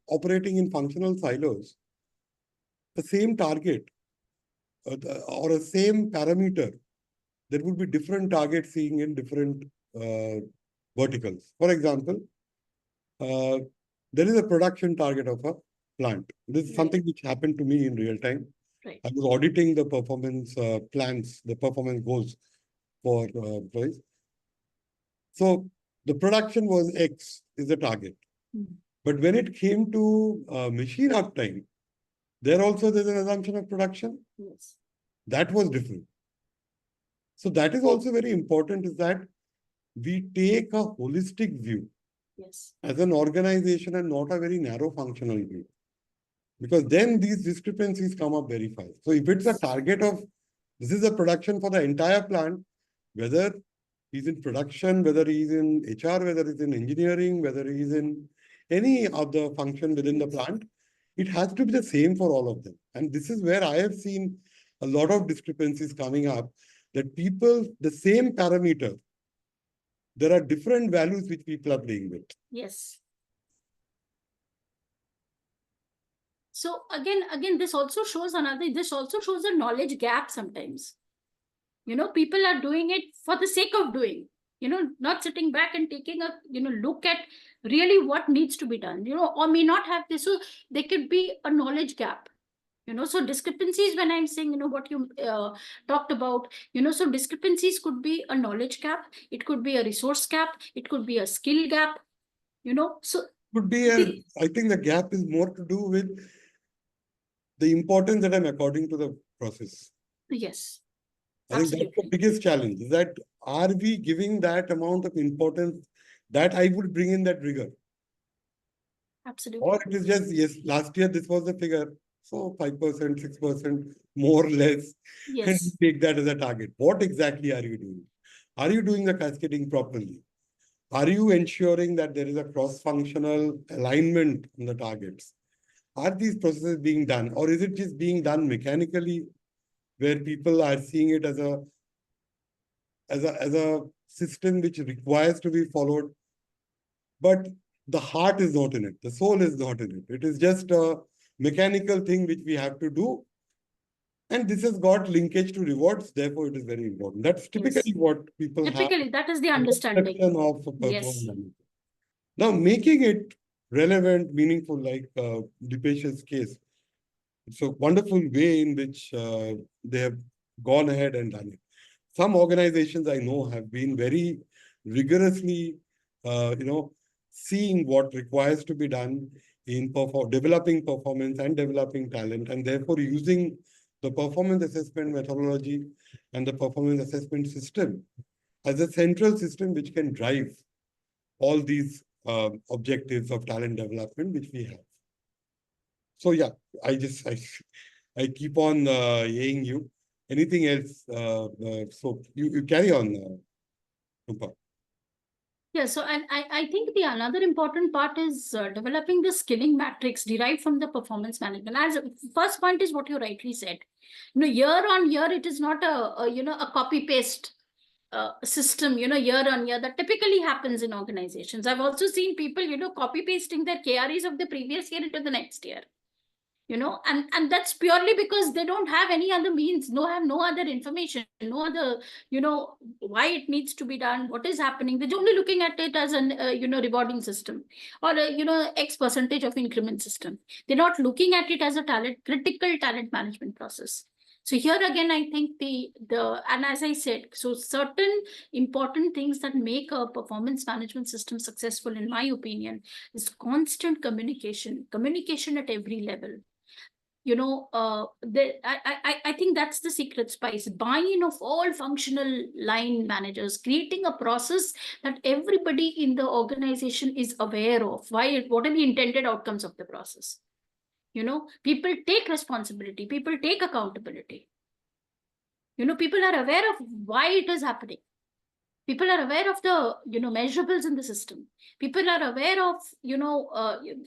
operating in functional silos, the same target or a same parameter, there would be different targets seeing in different verticals. For example, there is a production target of a plant. This is something which happened to me in real time. Right. I was auditing the performance plans, the performance goals for employees. So the production was X is the target. But when it came to machine uptime, there's an assumption of production. Yes. That was different. So that is also very important, is that we take a holistic view. Yes. As an organization and not a very narrow functional view. Because then these discrepancies come up very fast. So if it's a target of, this is a production for the entire plant, whether he's in production, whether he's in HR, whether he's in engineering, whether he's in any of the function within the plant, it has to be the same for all of them. And this is where I have seen a lot of discrepancies coming up, that people, the same parameter, there are different values which people are playing with. Yes. So again, this also shows a knowledge gap sometimes. People are doing it for the sake of doing, not sitting back and taking a, look at really what needs to be done, or may not have this. So there could be a knowledge gap, so discrepancies, when I'm saying, what you talked about, so discrepancies could be a knowledge gap. It could be a resource gap. It could be a skill gap, so. Could be, I think the gap is more to do with the importance that I'm according to the process. Yes. I think that's the biggest challenge, is that are we giving that amount of importance that I would bring in that rigor? Absolutely. Or it is just, yes, last year this was the figure, so 5%, 6%, more or less, Yes. and you take that as a target. What exactly are you doing? Are you doing the cascading properly? Are you ensuring that there is a cross-functional alignment on the targets? Are these processes being done, or is it just being done mechanically, where people are seeing it as a system which requires to be followed, but the heart is not in it, the soul is not in it. It is just a mechanical thing which we have to do, and this has got linkage to rewards. Therefore, it is very important. That's typically what people have. Typically, that is the understanding of performance management. Now, making it relevant, meaningful, like Dipesh's case, it's a wonderful way in which they have gone ahead and done it. Some organizations I know have been very rigorously, seeing what requires to be done in developing performance and developing talent, and therefore using the performance assessment methodology and the performance assessment system as a central system which can drive all these objectives of talent development which we have. So yeah, I keep on yaying you. Anything else? So you carry on, Tumpa. Yeah, so and I think the another important part is developing the skilling matrix derived from the performance management. As first point is what you rightly said. Year on year, it is not a copy paste system, year on year, that typically happens in organizations. I've also seen people, copy pasting their KREs of the previous year into the next year. and that's purely because they don't have any other means, have no other information, no other, why it needs to be done, what is happening. They're only looking at it as an rewarding system, or a X percentage of increment system. They're not looking at it as a critical talent management process. So here again, I think and as I said, so certain important things that make a performance management system successful, in my opinion, is constant communication at every level. I think that's the secret spice. Buy-in of all functional line managers, creating a process that everybody in the organization is aware of. What are the intended outcomes of the process? People take responsibility, people take accountability. People are aware of why it is happening. People are aware of the measurables in the system. People are aware of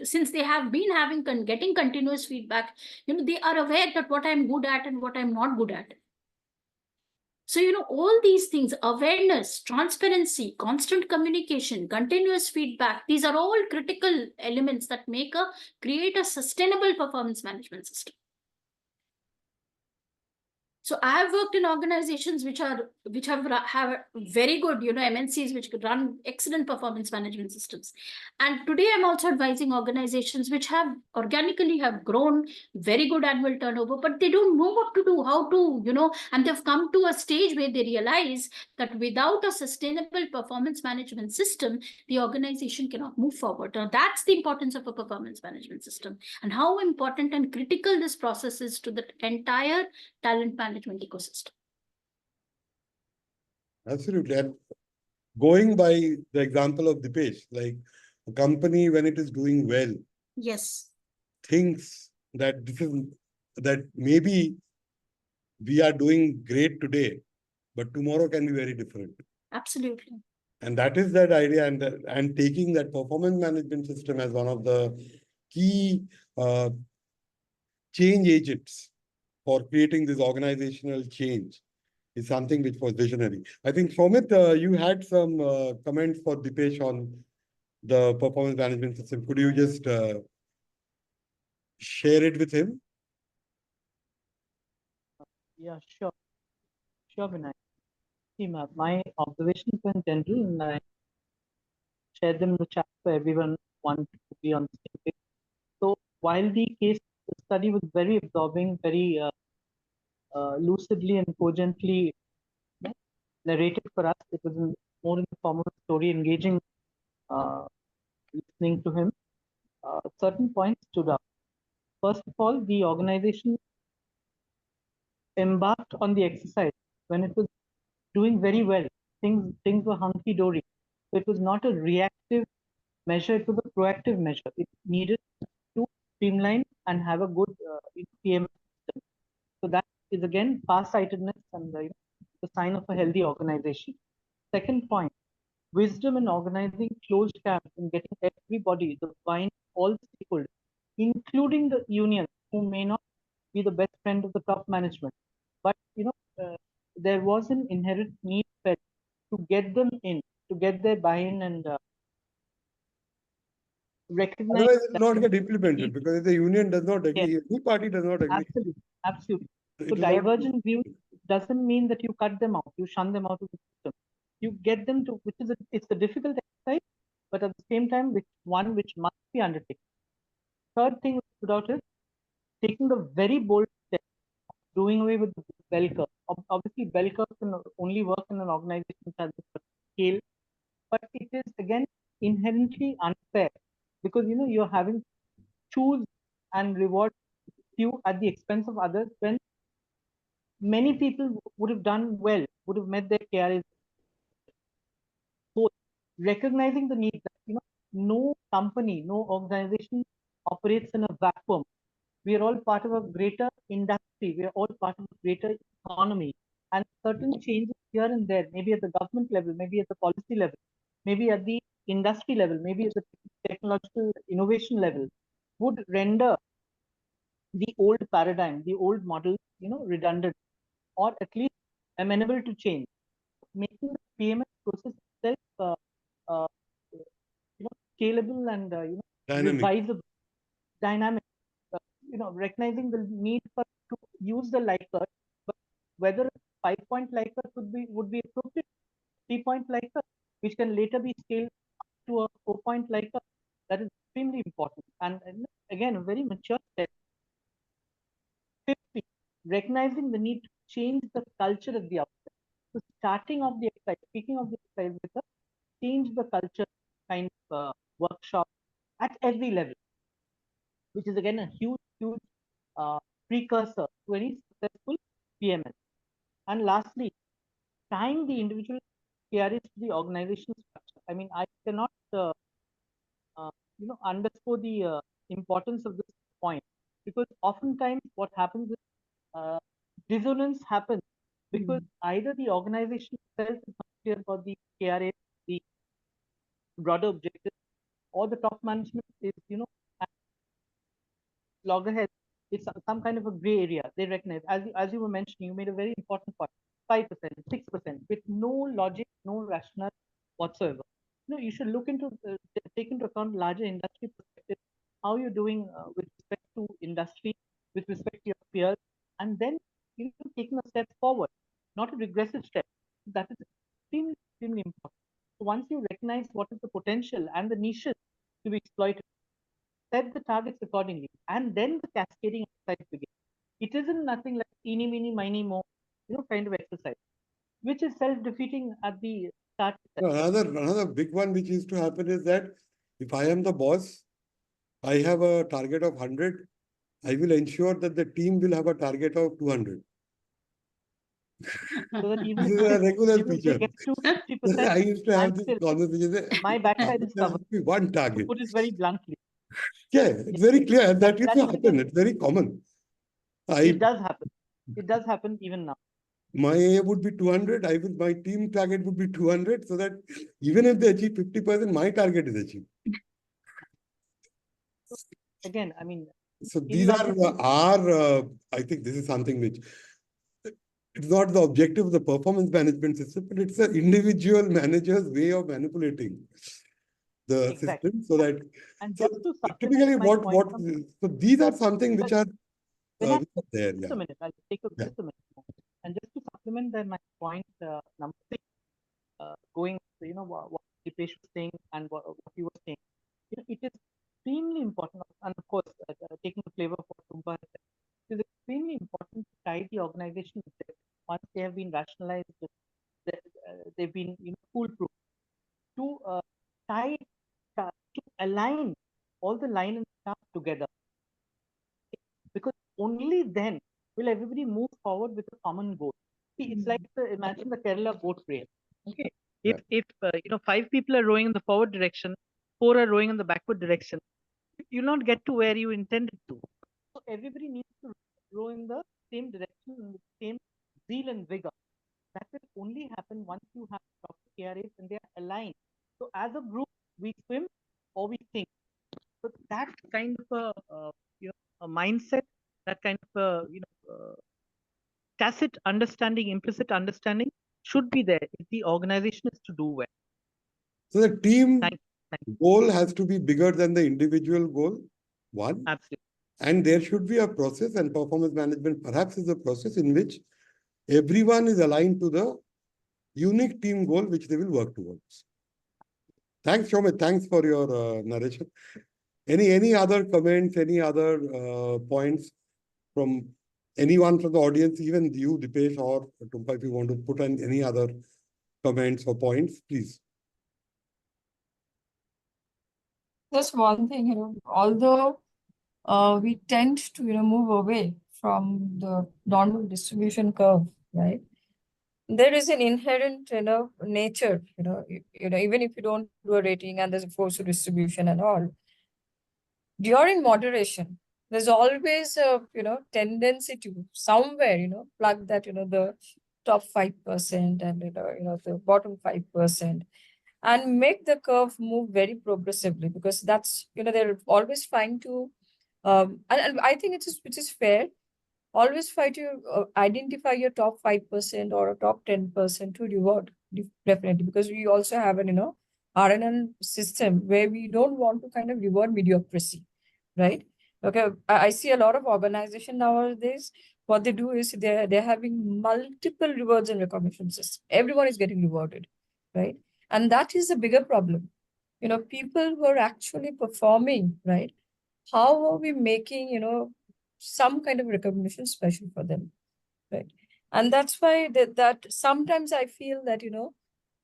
since they have been getting continuous feedback, they are aware that what I'm good at and what I'm not good at. So all these things, awareness, transparency, constant communication, continuous feedback, these are all critical elements that create a sustainable performance management system. So I have worked in organizations which have very good, MNCs which could run excellent performance management systems. And today I'm also advising organizations which have organically have grown very good annual turnover, but they don't know what to do, how to, and they've come to a stage where they realize that without a sustainable performance management system, the organization cannot move forward. Now, that's the importance of a performance management system, and how important and critical this process is to the entire talent management ecosystem. Absolutely. And going by the example of Dipesh, like a company, when it is doing well, Yes, thinks that that maybe we are doing great today, but tomorrow can be very different. absolutely. And that is that idea, and taking that performance management system as one of the key change agents for creating this organizational change is something which was visionary. I think, Somit, you had some comments for Dipesh on the performance management system. Could you just share it with him? Yeah, sure. Sure, Binayak. See, my observations in general, and I share them in the chat for everyone want to be on the same page. So while the case study was very absorbing, very lucidly and cogently narrated for us, it was more in the form of a story, engaging, listening to him. Certain points stood out. First of all, the organization embarked on the exercise when it was doing very well. Things were hunky dory. So it was not a reactive measure; it was a proactive measure. It needed to streamline and have a good PM system. So that is again far-sightedness and the sign of a healthy organization. Second point: wisdom in organizing closed camps and getting everybody, the buy-in, all the stakeholders, including the union, who may not be the best friend of the top management, but there was an inherent need felt to get them in, to get their buy-in and recognize. Otherwise, it will not get implemented, because if the union does not agree, any party does not agree. Absolutely, absolutely. It So will not- divergent views doesn't mean that you cut them out, you shun them out of the system. You get them to, it's a difficult exercise, but at the same time, which must be undertaken. Third thing which stood out is taking the very bold step of doing away with the bell curve. Obviously, bell curve can only work in an organization which has a scale, but it is again inherently unfair, because you're having to choose and reward few at the expense of others, when many people would have done well, would have met their KRAs. Both recognizing the need that no company, no organization operates in a vacuum. We are all part of a greater industry. We are all part of a greater economy, and certain changes here and there, maybe at the government level, maybe at the policy level, maybe at the industry level, maybe at the technological innovation level, would render the old paradigm, the old model, redundant, or at least amenable to change, making the PMS process itself uh, scalable and Dynamic. revisable, dynamic. recognizing the need to use the Likert, but whether 5-point Likert would be appropriate, 3-point Likert, which can later be scaled to a 4-point Likert. That is extremely important. And again, a very mature step. 50, recognizing the need to change the culture at the outset. So starting off the exercise, speaking of the exercise with a change the culture kind of workshop at every level, which is again a huge precursor to any successful PMS. And lastly, tying the individual KRAs to the organizational structure. I mean, I cannot underscore the importance of this point, because oftentimes what happens is dissonance happens because either the organization itself is not clear about the KRA, the broader objectives, or the top management is, loggerheads. It's some kind of a gray area. They recognize, as you were mentioning, you made a very important point: 5%, 6%, with no logic, no rationale whatsoever. You should look into take into account larger industry perspective, how you're doing with respect to industry, with respect to your peers, and then taking a step forward, not a regressive step. That is extremely important. So once you recognize what is the potential and the niches to be exploited, set the targets accordingly, and then the cascading exercise begins. It isn't nothing like eeny, meeny, miny, mo, kind of exercise, which is self-defeating at the start. Another big one which used to happen is that if I am the boss, I have a target of 100. I will ensure that the team will have a target of 200. So that even This is a regular if they feature. get to 50%, I used to have I'm this still- conversation. my backside is There covered. should be one To target. put it very bluntly. Yeah, it's very clear. And that used to That's happen. It's very common. It does happen. It does happen even now. My A would be 200. My team target would be 200, so that even if they achieve 50%, my target is achieved. Again, I mean, So these are I think this is something which it's not the objective of the performance management system, but it's an individual manager's way of manipulating the system so that and so just to typically supplement my what point, so these are something which are there. Yeah. Just a minute. I'll take just a minute. And just to supplement my point, number 6, going, what Dipesh was saying and what you were saying, it is extremely important. And of course, taking the flavor for Tumpa, it is extremely important to tie the organization once they have been rationalized, they've been foolproof, to tie, to align all the line and staff together. Because only then will everybody move forward with a common goal. See, it's like imagine the Kerala boat race. Okay, if 5 people are rowing in the forward direction, 4 are rowing in the backward direction, you'll not get to where you intended to. So everybody needs to row in the same direction and the same zeal and vigor. That will only happen once you have proper KRAs and they are aligned. So as a group, we swim or we sink. So that kind of a mindset, that kind of tacit understanding, implicit understanding should be there if the organization is to do well. So the team goal has to be bigger than the individual goal. One. Absolutely. And there should be a process, and performance management perhaps is a process in which everyone is aligned to the unique team goal which they will work towards. Thanks, Shomit. Thanks for your narration. Any other comments, any other points from anyone from the audience, even you, Dipesh or Tumpa, if you want to put in any other comments or points, please. Just one thing, although we tend to, move away from the normal distribution curve, right? There is an inherent, nature, even if you don't do a rating and there's a forced distribution and all, during moderation, there's always a, tendency to somewhere, plug that, the top 5% and, the bottom 5%. And make the curve move very progressively, because that's, they're always trying to, and I think it is fair, always try to identify your top 5% or a top 10% to reward, definitely, because we also have an, RNN system where we don't want to kind of reward mediocrity, right? Okay, I see a lot of organization nowadays. What they do is they're having multiple rewards and recognition systems. Everyone is getting rewarded, right? And that is a bigger problem. You know, people who are actually performing, right? How are we making, some kind of recognition special for them, right? And that's why that sometimes I feel that,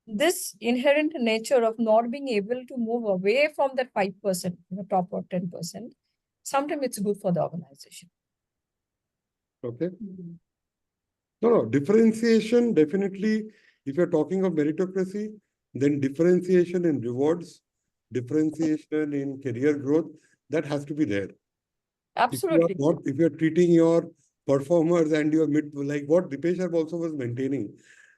this inherent nature of not being able to move away from that 5%, top or 10%, sometimes it's good for the organization. Okay. No, differentiation definitely, if you're talking of meritocracy, then differentiation in rewards, differentiation in career growth, that has to be there. Absolutely. If you're treating your performers and your like what Dipesh also was maintaining,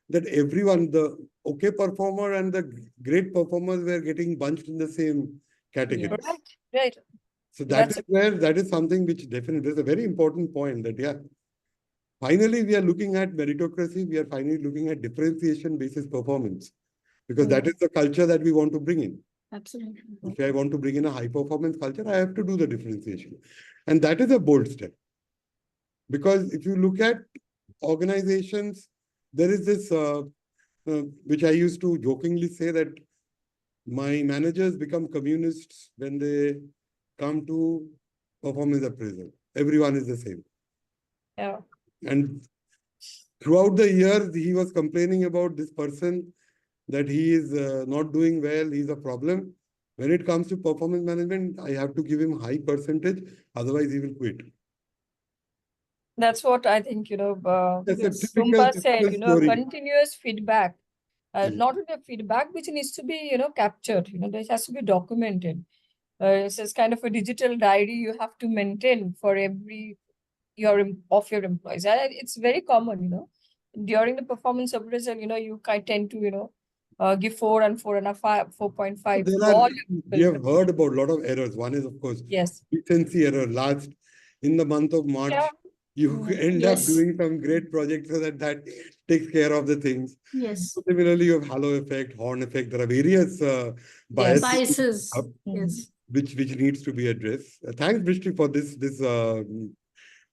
that everyone, the okay performer and the great performers were getting bunched in the same category. Right, right. So that is something which definitely is a very important point that, yeah, finally, we are looking at meritocracy. We are finally looking at differentiation basis performance, because that is the culture that we want to bring in. Absolutely. If I want to bring in a high performance culture, I have to do the differentiation. And that is a bold step. Because if you look at organizations, there is this, which I used to jokingly say, that my managers become communists when they come to performance appraisal. Everyone is the same. Yeah. And throughout the years, he was complaining about this person, that he is not doing well, he's a problem. When it comes to performance management, I have to give him high percentage, otherwise he will quit. That's what I think, That's a Tumpa said, story. continuous feedback. Yes. Not only feedback, which needs to be, captured, this has to be documented. It's kind of a digital diary you have to maintain for every your employees. And it's very common, during the performance appraisal, you tend to, give 4 and 4.5, 4.5 to all your We have people. heard about a lot of errors. One is, of course, Yes. recency error. In the month of March, Yeah. you end up Yes. doing some great project so that takes care of the things. Yes. Similarly, you have halo effect, horn effect. There are various Yes. Biases. Yes. which needs to be addressed. Thanks, Brishti, for this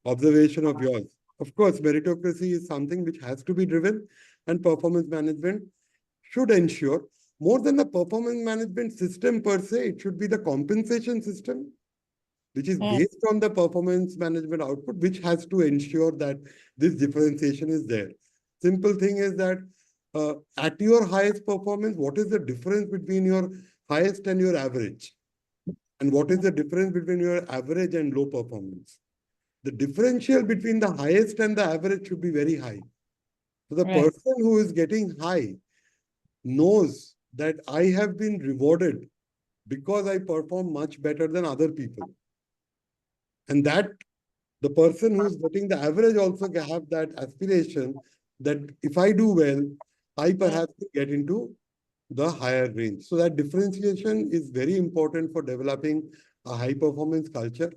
observation of yours. Of course, meritocracy is something which has to be driven, and performance management should ensure, more than the performance management system per se, it should be the compensation system, which is based on the performance management output, which has to ensure that this differentiation is there. Simple thing is that at your highest performance, what is the difference between your highest and your average? And what is the difference between your average and low performance? The differential between the highest and the average should be very high. So the person who is getting high knows that I have been rewarded because I perform much better than other people. And that the person who's getting the average also have that aspiration that if I do well, I perhaps get into the higher range. So that differentiation is very important for developing a high performance culture.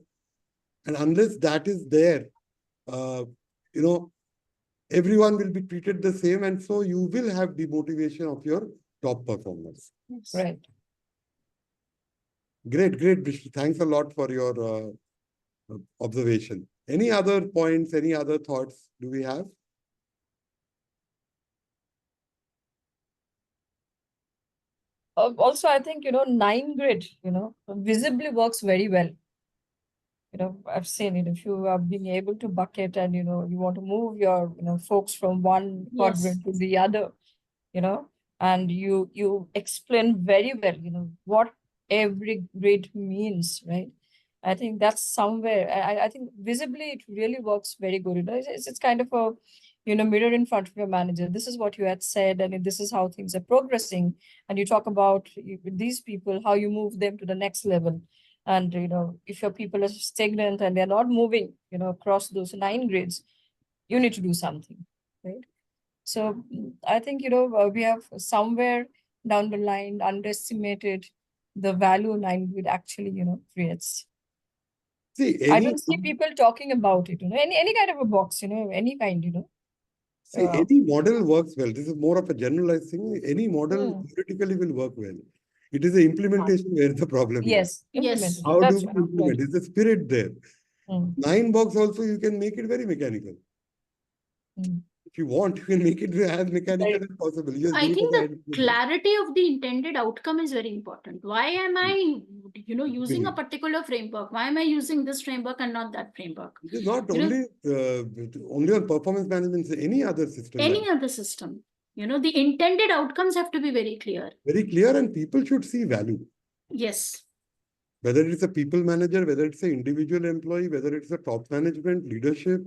And unless that is there, everyone will be treated the same. And so you will have demotivation of your top performers. Yes. Right. Great, Vishnu. Thanks a lot for your observation. Any other points, any other thoughts do we have? Also, I think, 9 grid, visibly works very well. I've seen it. If you are being able to bucket and, you want to move your, folks from one quadrant to the other, and you explain very well, what every grid means, right? I think that's somewhere, I think visibly it really works very good. It's kind of a, mirror in front of your manager. This is what you had said, and this is how things are progressing. And you talk about these people, how you move them to the next level. And, if your people are stagnant and they're not moving, across those 9 grids, you need to do something, right? So I think, we have somewhere down the line underestimated the value 9 grid actually, creates. See, I don't see people talking about it, any kind of a box, any kind, See, any model works well. This is more of a generalized thing. Any model theoretically will work well. It is the implementation where the problem is. Yes, Yes. implementation. How do That's we right. implement? Is the spirit there? Mm. 9-box also, you can make it very mechanical. Mm. If you want, you can make it as mechanical as possible. You just I do it think as a the hand. clarity of the intended outcome is very important. Why am I, using a Brilliant. particular framework? Why am I using this framework and not that framework? It is not You know, only on performance management, it's any other system. any other system, the intended outcomes have to be very clear. Very clear, and people should see value. Yes. Whether it's a people manager, whether it's an individual employee, whether it's a top management, leadership,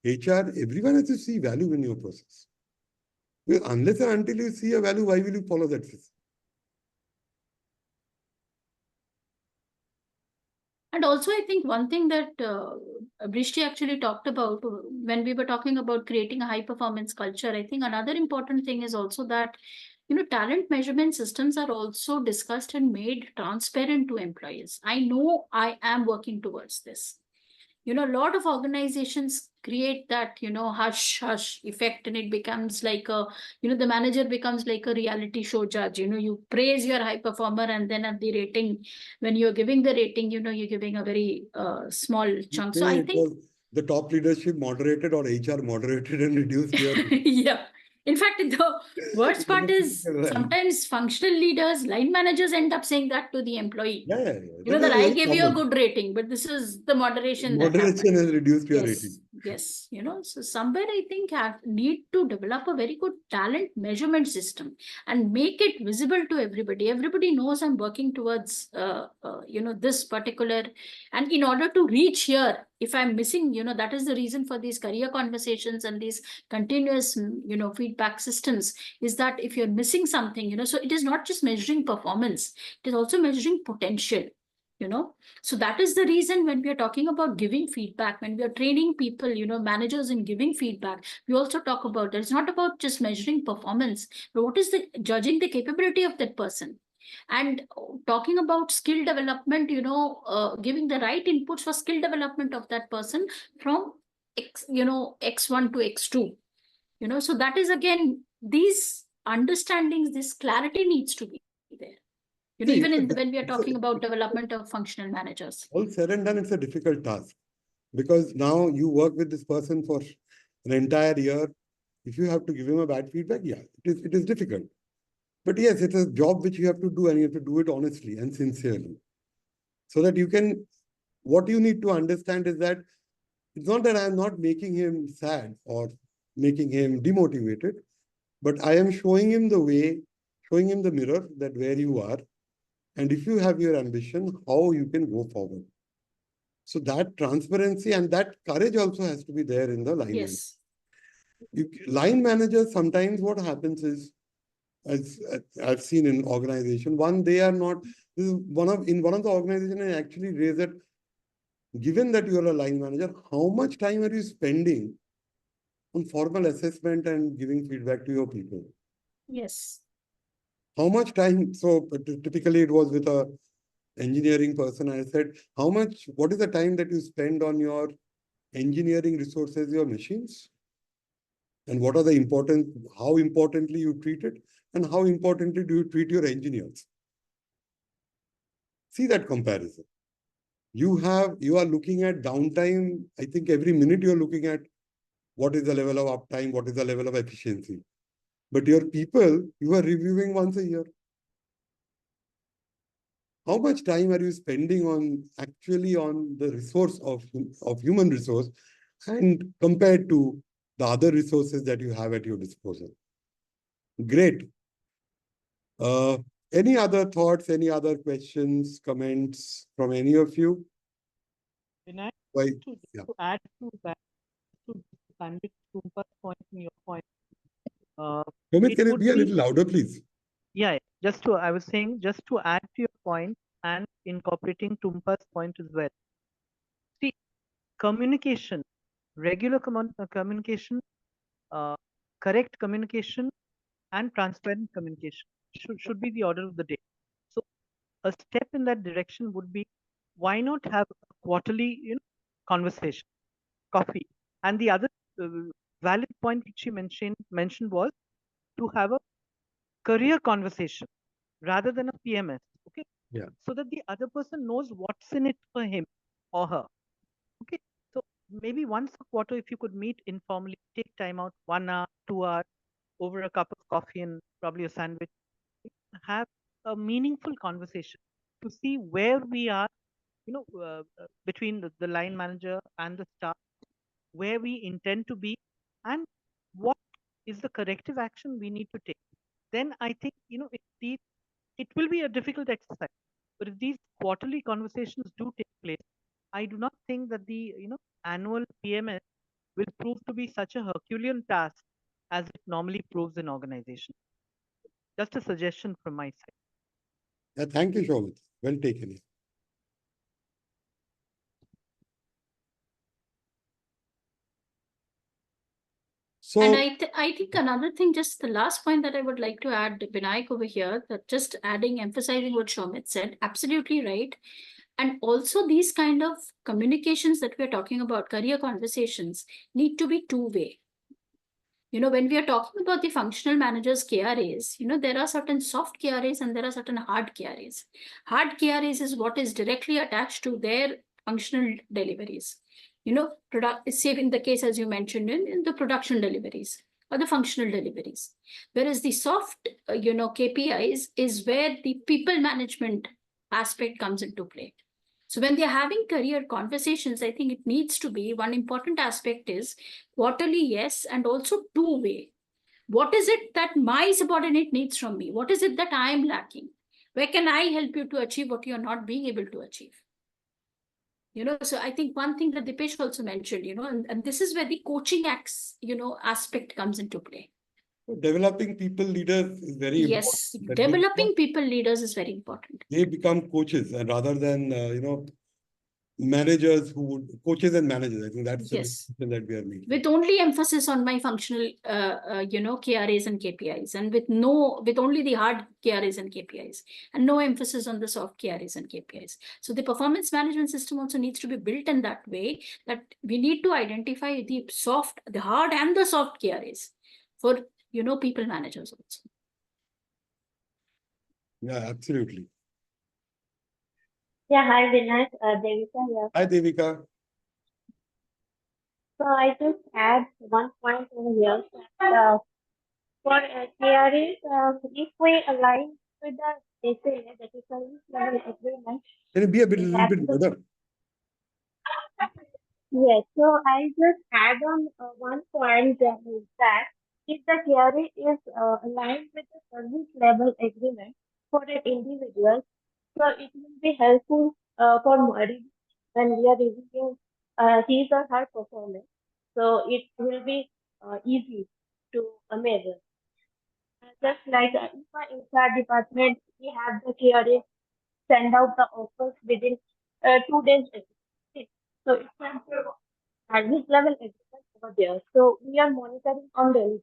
HR, everyone has to see value in your process. Because unless and until you see a value, why will you follow that system? And also, I think one thing that Brishti actually talked about when we were talking about creating a high performance culture, I think another important thing is also that, talent measurement systems are also discussed and made transparent to employees. I know I am working towards this. A lot of organizations create that, hush hush effect, and it becomes like a, the manager becomes like a reality show judge. You praise your high performer, and then at the rating, when you're giving the rating, you're giving a very small chunk. So I It think was the top leadership moderated or HR moderated and reduced your. yeah. In fact, the worst part is Right. sometimes functional leaders, line managers end up saying that to the employee. Yeah. That I gave you a good rating, but this is the moderation that happened. Moderation has reduced your Yes, rating. yes. So somewhere I think need to develop a very good talent measurement system and make it visible to everybody. Everybody knows I'm working towards, this particular, and in order to reach here, if I'm missing, that is the reason for these career conversations and these continuous, feedback systems, is that if you're missing something, so it is not just measuring performance, it is also measuring potential. So that is the reason when we are talking about giving feedback, when we are training people, managers in giving feedback, we also talk about it. It's not about just measuring performance, but what is the judging the capability of that person. And talking about skill development, giving the right inputs for skill development of that person from X1 to X2. So that is again, these understandings, this clarity needs to be there. See, Even when we are talking about development of functional managers. all said and done, it's a difficult task because now you work with this person for an entire year. If you have to give him a bad feedback, yeah, it is difficult. But yes, it's a job which you have to do, and you have to do it honestly and sincerely. So that you can, what you need to understand is that it's not that I'm not making him sad or making him demotivated, but I am showing him the way, showing him the mirror that where you are. And if you have your ambition, how you can go forward. So that transparency and that courage also has to be there in the line. Yes. Line managers, sometimes what happens is, as I've seen in organization, they are not, this is one of the organizations I actually raised that, given that you're a line manager, how much time are you spending on formal assessment and giving feedback to your people? Yes. How much time? So typically it was with a engineering person. I said, what is the time that you spend on your engineering resources, your machines? And what are how importantly you treat it? And how importantly do you treat your engineers? See that comparison. You are looking at downtime. I think every minute you're looking at what is the level of uptime, what is the level of efficiency. But your people, you are reviewing once a year. How much time are you spending on the resource of human resource and compared to the other resources that you have at your disposal? Great. Any other thoughts, any other questions, comments from any of you? Binayak, Why? to add to that, to Pandit Tumpa's point and your point. Sumit, It can you would be a be- little louder, please? Yeah, I was saying, just to add to your point and incorporating Tumpa's point as well. See, communication, regular communication, correct communication, and transparent communication should be the order of the day. So a step in that direction would be, why not have a quarterly, conversation, coffee? And the other valid point which you mentioned was to have a career conversation rather than a PMS. Yeah. So that the other person knows what's in it for him or her. Okay. So maybe once a quarter, if you could meet informally, take time out, 1 hour, 2 hours, over a cup of coffee and probably a sandwich, have a meaningful conversation to see where we are, between the line manager and the staff, where we intend to be, and what is the corrective action we need to take. Then I think, it will be a difficult exercise. But if these quarterly conversations do take place, I do not think that the annual PMS will prove to be such a Herculean task as it normally proves in organization. Just a suggestion from my side. Yeah, thank you, Shobit. Well taken. So, And I think another thing, just the last point that I would like to add, Binayak over here, that just emphasizing what Shomit said, absolutely right. And also these kind of communications that we're talking about, career conversations, need to be two-way. When we are talking about the functional managers KRAs, there are certain soft KRAs and there are certain hard KRAs. Hard KRAs is what is directly attached to their functional deliveries. Say in the case, as you mentioned, in the production deliveries or the functional deliveries. Whereas the soft, KPIs is where the people management aspect comes into play. So when they're having career conversations, I think it needs to be, one important aspect is quarterly, yes, and also two-way. What is it that my subordinate needs from me? What is it that I am lacking? Where can I help you to achieve what you're not being able to achieve? So I think one thing that Dipesh also mentioned, and this is where the coaching aspect comes into play. developing people leaders is very Yes, important. developing people leaders is very important. They become coaches, and rather than managers coaches and managers. I think that's the Yes. distinction that we are making. With only emphasis on my functional, KRAs and KPIs, and with only the hard KRAs and KPIs, and no emphasis on the soft KRAs and KPIs. So the performance management system also needs to be built in that way, that we need to identify the hard and the soft KRAs for, people managers also. Yeah, absolutely. Yeah, hi Binayak, Devika here. Hi, Devika. So I just add one point over here. For KRAs, if we align with the SLA, that is service level agreement, Can you be a little that's bit louder? yes. So I just add on one point that if the KRA is aligned with the service level agreement for an individual, so it will be helpful for Mari when we are reviewing his or her performance. So it will be easy to measure. Just like if our HR department, we have the KRA send out the offers within 2 days. Okay. So it's a service level agreement over there. So we are monitoring on daily.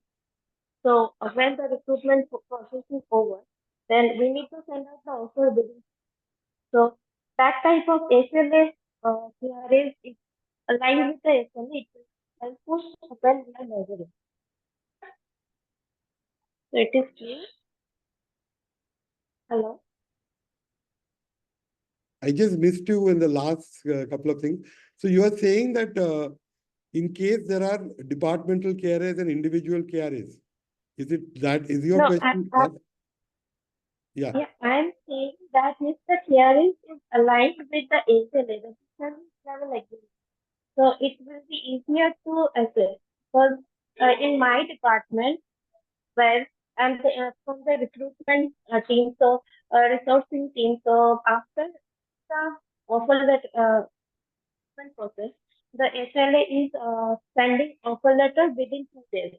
So when the recruitment process is over, then we need to send out the offer within. So that type of SLA KRA is aligned with the SLA. It will help us when we are measuring. So it is clear. Hello. I just missed you in the last couple of things. So you are saying that in case there are departmental KRAs and individual KRAs, is your No, question? Yeah. yeah, I'm saying that if the clearance is aligned with the SLA, the service level agreement, so it will be easier to assess. Because in my department, where I'm from the recruitment team, so resourcing team, so after the offer that recruitment process, the SLA is sending offer letter within 2 days.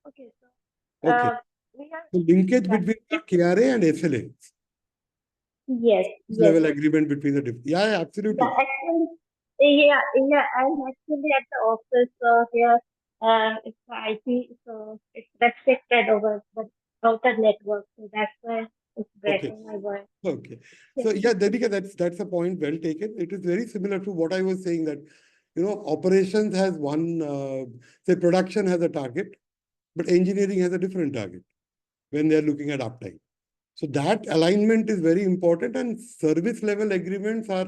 Okay, so Okay. we are So linkage yeah, between the KRA and SLA. yes, yes. Level agreement between the different. Yeah, absolutely. Yeah, actually, yeah, I'm actually at the office here. It's IP, so it's restricted over the router network, so that's why it's Okay. breaking my voice. Okay. So yeah, Deepika, that's a point well taken. It is very similar to what I was saying, that operations has one say production has a target, but engineering has a different target when they're looking at uptime. So that alignment is very important, and service level agreements are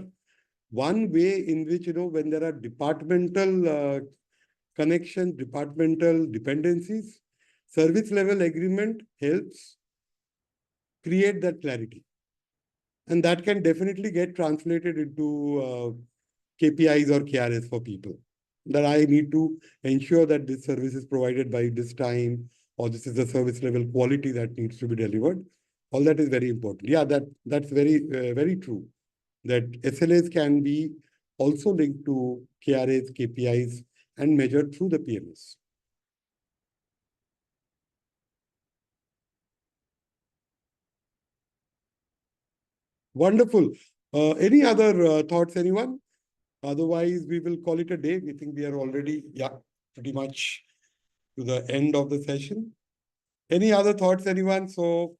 one way in which, when there are departmental connections, departmental dependencies, service level agreement helps create that clarity. And that can definitely get translated into KPIs or KRS for people. That I need to ensure that this service is provided by this time, or this is the service level quality that needs to be delivered. All that is very important. Yeah, that's very true. That SLAs can be also linked to KRAs, KPIs, and measured through the PMS. Wonderful. Any other thoughts, anyone? Otherwise, we will call it a day. We think we are already, pretty much to the end of the session. Any other thoughts, anyone? So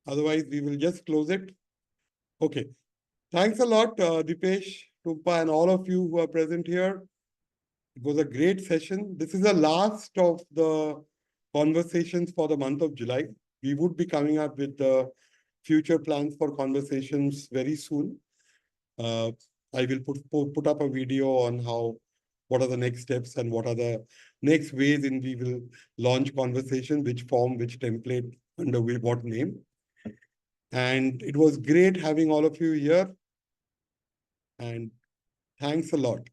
otherwise, we will just close it. Okay. Thanks a lot, Dipesh, Tumpa, and all of you who are present here. It was a great session. This is the last of the conversations for the month of July. We would be coming up with the future plans for conversations very soon. I will put up a video on what are the next steps and what are the next ways in we will launch conversation, which form, which template, under what name. And it was great having all of you here. And thanks a lot.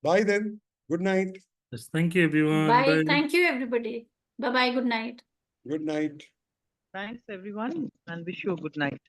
Bye then. Good night. Yes, thank you, everyone. Bye. Thank you, everybody. Bye-bye. Good night. Good night. Thanks everyone and wish you a good night.